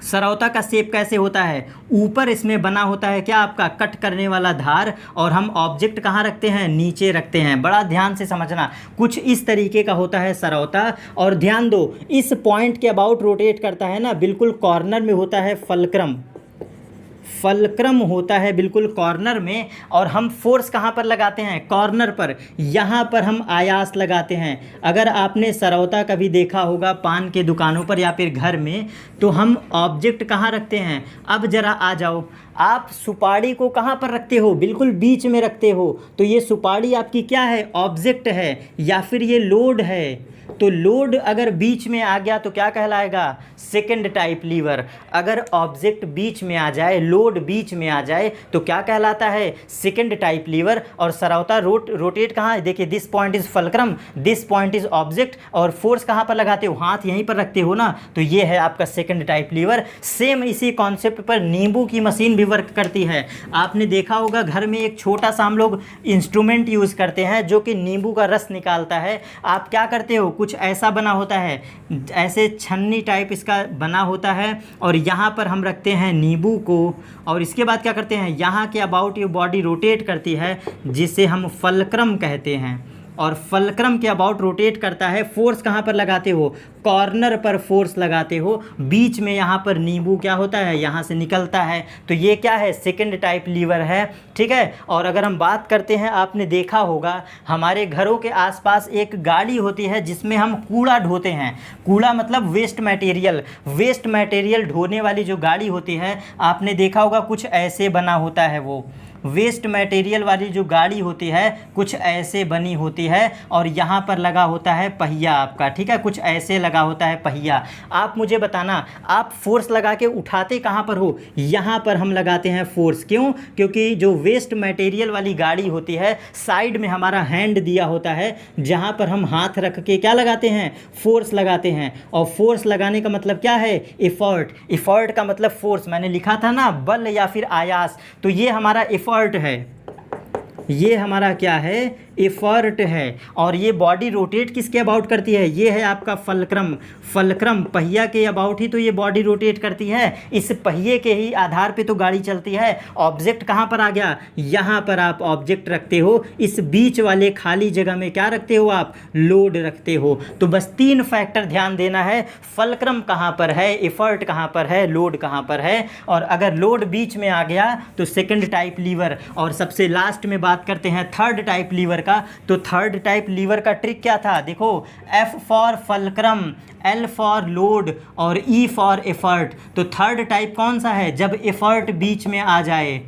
सरौता का शेप कैसे होता है, ऊपर इसमें बना होता है क्या, आपका कट करने वाला धार, और हम ऑब्जेक्ट कहाँ रखते हैं, नीचे रखते हैं। बड़ा ध्यान से समझना, कुछ इस तरीके का होता है सरौता। और ध्यान दो, इस पॉइंट के अबाउट रोटेट करता है ना, बिल्कुल कॉर्नर में होता है फलक्रम। फलक्रम होता है बिल्कुल कॉर्नर में, और हम फोर्स कहाँ पर लगाते हैं? कॉर्नर पर। यहाँ पर हम आयास लगाते हैं। अगर आपने सरौता कभी देखा होगा पान के दुकानों पर या फिर घर में, तो हम ऑब्जेक्ट कहाँ रखते हैं? अब ज़रा आ जाओ, आप सुपारी को कहाँ पर रखते हो? बिल्कुल बीच में रखते हो। तो ये सुपारी आपकी क्या है? ऑब्जेक्ट है, या फिर ये लोड है। तो लोड अगर बीच में आ गया तो क्या कहलाएगा? Second type lever. अगर ऑब्जेक्ट बीच में आ जाए, लोड बीच में आ जाए, तो क्या कहलाता है? Second type lever. और सरौता रोटेट कहाँ है? देखिए, this point is fulcrum, this point is object, और फोर्स कहाँ पर लगाते हो? हाथ यहीं पर रखते हो ना, तो ये है आपका सेकंड टाइप लीवर। सेम इसी कॉन्सेप्ट पर नींबू की मशीन भी वर्क करती है। आपने देखा होगा घर में एक छोटा सा हम लोग इंस्ट्रूमेंट यूज़ करते हैं जो कि नींबू का रस निकालता है। आप क्या करते हो? कुछ ऐसा बना होता है, ऐसे छन्नी टाइप इसका बना होता है, और यहाँ पर हम रखते हैं नींबू को, और इसके बाद क्या करते हैं? यहाँ के अबाउट ये बॉडी रोटेट करती है, जिसे हम फलक्रम कहते हैं। और फलक्रम के अबाउट रोटेट करता है। फोर्स कहाँ पर लगाते हो? कॉर्नर पर फोर्स लगाते हो। बीच में यहाँ पर नींबू क्या होता है? यहाँ से निकलता है। तो ये क्या है? सेकंड टाइप लीवर है, ठीक है। और अगर हम बात करते हैं, आपने देखा होगा हमारे घरों के आसपास एक गाड़ी होती है जिसमें हम कूड़ा ढोते हैं। कूड़ा मतलब वेस्ट मटेरियल। वेस्ट मटेरियल ढोने वाली जो गाड़ी होती है, आपने देखा होगा कुछ ऐसे बना होता है। वो वेस्ट मटेरियल वाली जो गाड़ी होती है कुछ ऐसे बनी होती है, और यहाँ पर लगा होता है पहिया आपका, ठीक है। कुछ ऐसे लगा होता है पहिया। आप मुझे बताना, आप फोर्स लगा के उठाते कहाँ पर हो? यहाँ पर हम लगाते हैं फोर्स। क्यों? क्योंकि जो वेस्ट मटेरियल वाली गाड़ी होती है, साइड में हमारा हैंड दिया होता है, जहाँ पर हम हाथ रख के क्या लगाते हैं? फोर्स लगाते हैं। और फोर्स लगाने का मतलब क्या है? एफर्ट। एफर्ट का मतलब फोर्स। मैंने लिखा था ना, बल या फिर आयास। तो ये हमारा एफर्ट है। ये हमारा क्या है? एफर्ट है। और ये बॉडी रोटेट किसके अबाउट करती है? ये है आपका फलक्रम। फलक्रम पहिया के अबाउट ही तो ये बॉडी रोटेट करती है। इस पहिए के ही आधार पे तो गाड़ी चलती है। ऑब्जेक्ट कहाँ पर आ गया? यहाँ पर आप ऑब्जेक्ट रखते हो। इस बीच वाले खाली जगह में क्या रखते हो आप? लोड रखते हो। तो बस 3 फैक्टर ध्यान देना है। फलक्रम कहाँ पर है, एफर्ट कहाँ पर है, लोड कहाँ पर है। और अगर लोड बीच में आ गया तो सेकंड टाइप लीवर। और सबसे लास्ट में बात करते हैं थर्ड टाइप लीवर का। तो थर्ड टाइप लीवर का ट्रिक क्या था? देखो, F for fulcrum, L for load और E फॉर एफर्ट। तो थर्ड टाइप कौन सा है? जब एफर्ट बीच में आ जाए।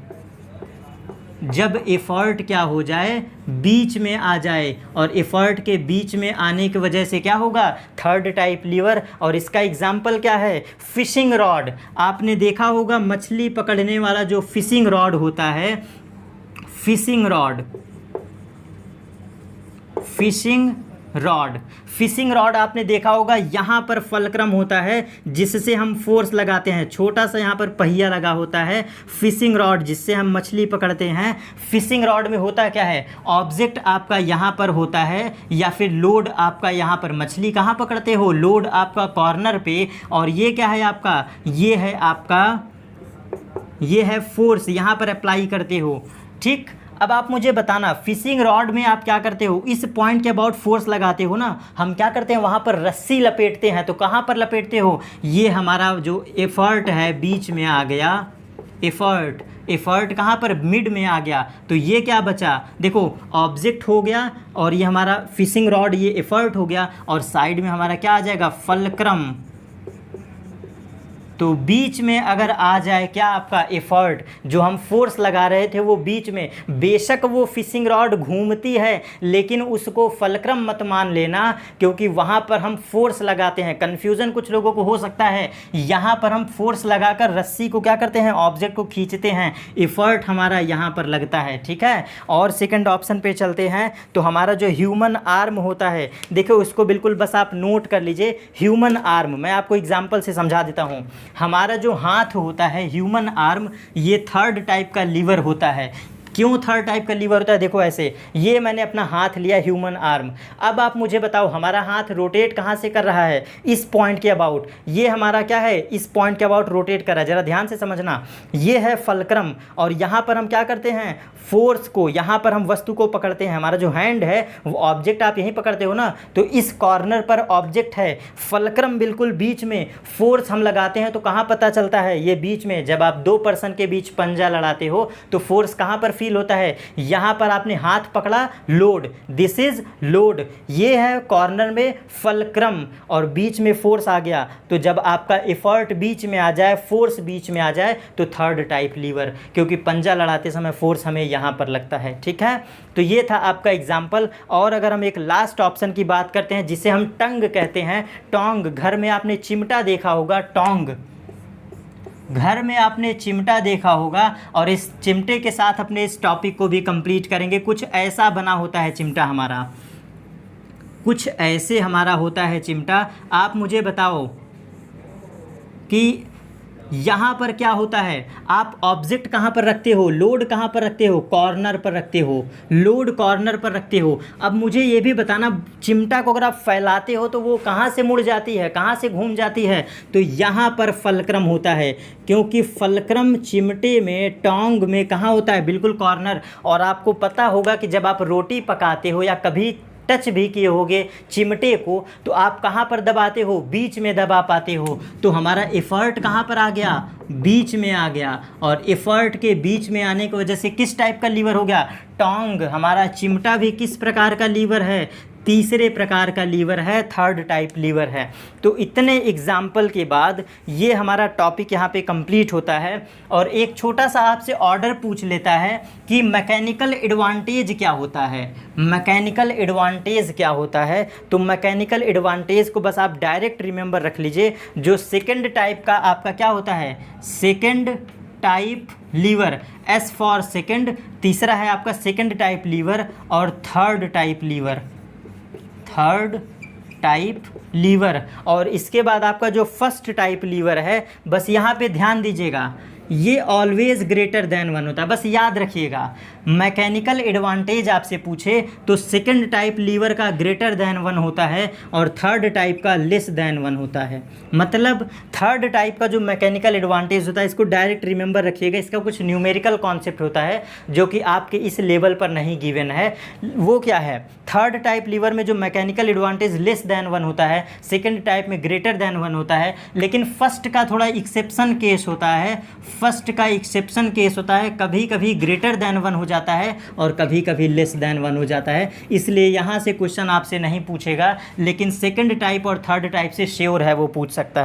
जब एफर्ट क्या हो जाए? बीच में आ जाए। और एफर्ट के बीच में आने की वजह से क्या होगा? Third type lever. और इसका एग्जाम्पल क्या है? Fishing rod. आपने देखा होगा मछली पकड़ने वाला जो फिशिंग रॉड होता है, fishing rod, fishing rod, fishing rod आपने देखा होगा यहाँ पर फलक्रम होता है जिससे हम फोर्स लगाते हैं। छोटा सा यहाँ पर पहिया लगा होता है, फिशिंग रॉड, जिससे हम मछली पकड़ते हैं। फिशिंग रॉड में होता क्या है? ऑब्जेक्ट आपका यहाँ पर होता है, या फिर लोड आपका यहाँ पर। मछली कहाँ पकड़ते हो? लोड आपका कॉर्नर पे। और ये क्या है आपका? ये है आपका, ये है फोर्स, यहाँ पर अप्लाई करते हो, ठीक। अब आप मुझे बताना, फिशिंग रॉड में आप क्या करते हो? इस पॉइंट के अबाउट फोर्स लगाते हो ना। हम क्या करते हैं? वहाँ पर रस्सी लपेटते हैं। तो कहाँ पर लपेटते हो? ये हमारा जो एफर्ट है बीच में आ गया। एफर्ट, एफर्ट कहाँ पर? मिड में आ गया। तो ये क्या बचा? देखो, ऑब्जेक्ट हो गया, और ये हमारा फिशिंग रॉड, ये एफर्ट हो गया, और साइड में हमारा क्या आ जाएगा? फलक्रम। तो बीच में अगर आ जाए क्या आपका? एफर्ट, जो हम फोर्स लगा रहे थे वो बीच में। बेशक वो फिशिंग रॉड घूमती है, लेकिन उसको फलक्रम मत मान लेना, क्योंकि वहाँ पर हम फोर्स लगाते हैं। कन्फ्यूज़न कुछ लोगों को हो सकता है। यहाँ पर हम फोर्स लगाकर रस्सी को क्या करते हैं? ऑब्जेक्ट को खींचते हैं। एफर्ट हमारा यहाँ पर लगता है, ठीक है। और सेकंड ऑप्शन पे चलते हैं। तो हमारा जो ह्यूमन आर्म होता है, देखो उसको बिल्कुल बस आप नोट कर लीजिए। ह्यूमन आर्म मैं आपको एग्जाम्पल से समझा देता हूँ। हमारा जो हाथ होता है, ह्यूमन आर्म, ये थर्ड टाइप का लीवर होता है। क्यों थर्ड टाइप का लीवर होता है? देखो ऐसे, ये मैंने अपना हाथ लिया, ह्यूमन आर्म। अब आप मुझे बताओ हमारा हाथ रोटेट कहाँ से कर रहा है? इस पॉइंट के अबाउट। ये हमारा क्या है? इस पॉइंट के अबाउट रोटेट कर रहा है। ज़रा ध्यान से समझना, ये है फलक्रम, और यहाँ पर हम क्या करते हैं? फोर्स को, यहाँ पर हम वस्तु को पकड़ते हैं। हमारा जो हैंड है वो ऑब्जेक्ट आप यहीं पकड़ते हो ना, तो इस कॉर्नर पर ऑब्जेक्ट है, फलक्रम बिल्कुल बीच में, फोर्स हम लगाते हैं तो कहाँ पता चलता है? ये बीच में। जब आप दो पर्सन के बीच पंजा लड़ाते हो तो फोर्स कहाँ पर फील होता है? यहाँ पर आपने हाथ पकड़ा, लोड, दिस इज लोड, ये है कॉर्नर में फलक्रम, और बीच में फोर्स आ गया। तो जब आपका एफर्ट बीच में आ जाए, फोर्स बीच में आ जाए, तो थर्ड टाइप लीवर, क्योंकि पंजा लड़ाते समय फोर्स हमें यहाँ पर लगता है। ठीक है, तो ये था आपका एग्जाम्पल। और अगर हम एक लास्ट ऑप्शन की बात करते हैं जिसे हम टंग कहते हैं, टोंग। घर में आपने चिमटा देखा होगा, टोंग, घर में आपने चिमटा देखा होगा, और इस चिमटे के साथ अपने इस टॉपिक को भी कंप्लीट करेंगे। कुछ ऐसा बना होता है चिमटा हमारा, कुछ ऐसे हमारा होता है चिमटा। आप मुझे बताओ कि यहाँ पर क्या होता है? आप ऑब्जेक्ट कहाँ पर रखते हो? लोड कहाँ पर रखते हो? कॉर्नर पर रखते हो, लोड कॉर्नर पर रखते हो। अब मुझे ये भी बताना, चिमटा को अगर आप फैलाते हो तो वो कहाँ से मुड़ जाती है, कहाँ से घूम जाती है? तो यहाँ पर फलक्रम होता है, क्योंकि फलक्रम चिमटे में, टोंग में कहाँ होता है? बिल्कुल कॉर्नर। और आपको पता होगा कि जब आप रोटी पकाते हो या कभी टच भी किए होगे चिमटे को, तो आप कहाँ पर दबाते हो? बीच में दबा पाते हो। तो हमारा एफर्ट कहाँ पर आ गया? बीच में आ गया, और एफर्ट के बीच में आने की वजह से किस टाइप का लीवर हो गया? टोंग। हमारा चिमटा भी किस प्रकार का लीवर है? तीसरे प्रकार का लीवर है, थर्ड टाइप लीवर है। तो इतने एग्जाम्पल के बाद ये हमारा टॉपिक यहाँ पे कंप्लीट होता है। और एक छोटा सा आपसे ऑर्डर पूछ लेता है कि मैकेनिकल एडवांटेज क्या होता है? मैकेनिकल एडवांटेज क्या होता है? तो मैकेनिकल एडवांटेज को बस आप डायरेक्ट रिमेंबर रख लीजिए। जो सेकेंड टाइप का आपका क्या होता है? Second type lever, S for second. तीसरा है आपका सेकेंड टाइप लीवर, और third type lever, third type lever. और इसके बाद आपका जो फर्स्ट टाइप लीवर है, बस यहाँ पे ध्यान दीजिएगा, ये ऑलवेज ग्रेटर देन वन होता है। बस याद रखिएगा, मैकेनिकल एडवांटेज आपसे पूछे तो सेकंड टाइप लीवर का ग्रेटर देन वन होता है, और थर्ड टाइप का लेस देन वन होता है। मतलब थर्ड टाइप का जो मैकेनिकल एडवांटेज होता है, इसको डायरेक्ट रिमेंबर रखिएगा। इसका कुछ न्यूमेरिकल कॉन्सेप्ट होता है जो कि आपके इस लेवल पर नहीं गिवन है। वो क्या है? थर्ड टाइप लीवर में जो mechanical advantage less than one होता है, सेकेंड टाइप में ग्रेटर देन वन होता है। लेकिन फर्स्ट का थोड़ा एक्सेप्शन केस होता है, फर्स्ट का एक्सेप्शन केस होता है, कभी कभी ग्रेटर देन वन हो जाता है और कभी कभी लेस देन वन हो जाता है। इसलिए यहाँ से क्वेश्चन आपसे नहीं पूछेगा, लेकिन सेकंड टाइप और थर्ड टाइप से श्योर है वो पूछ सकता है।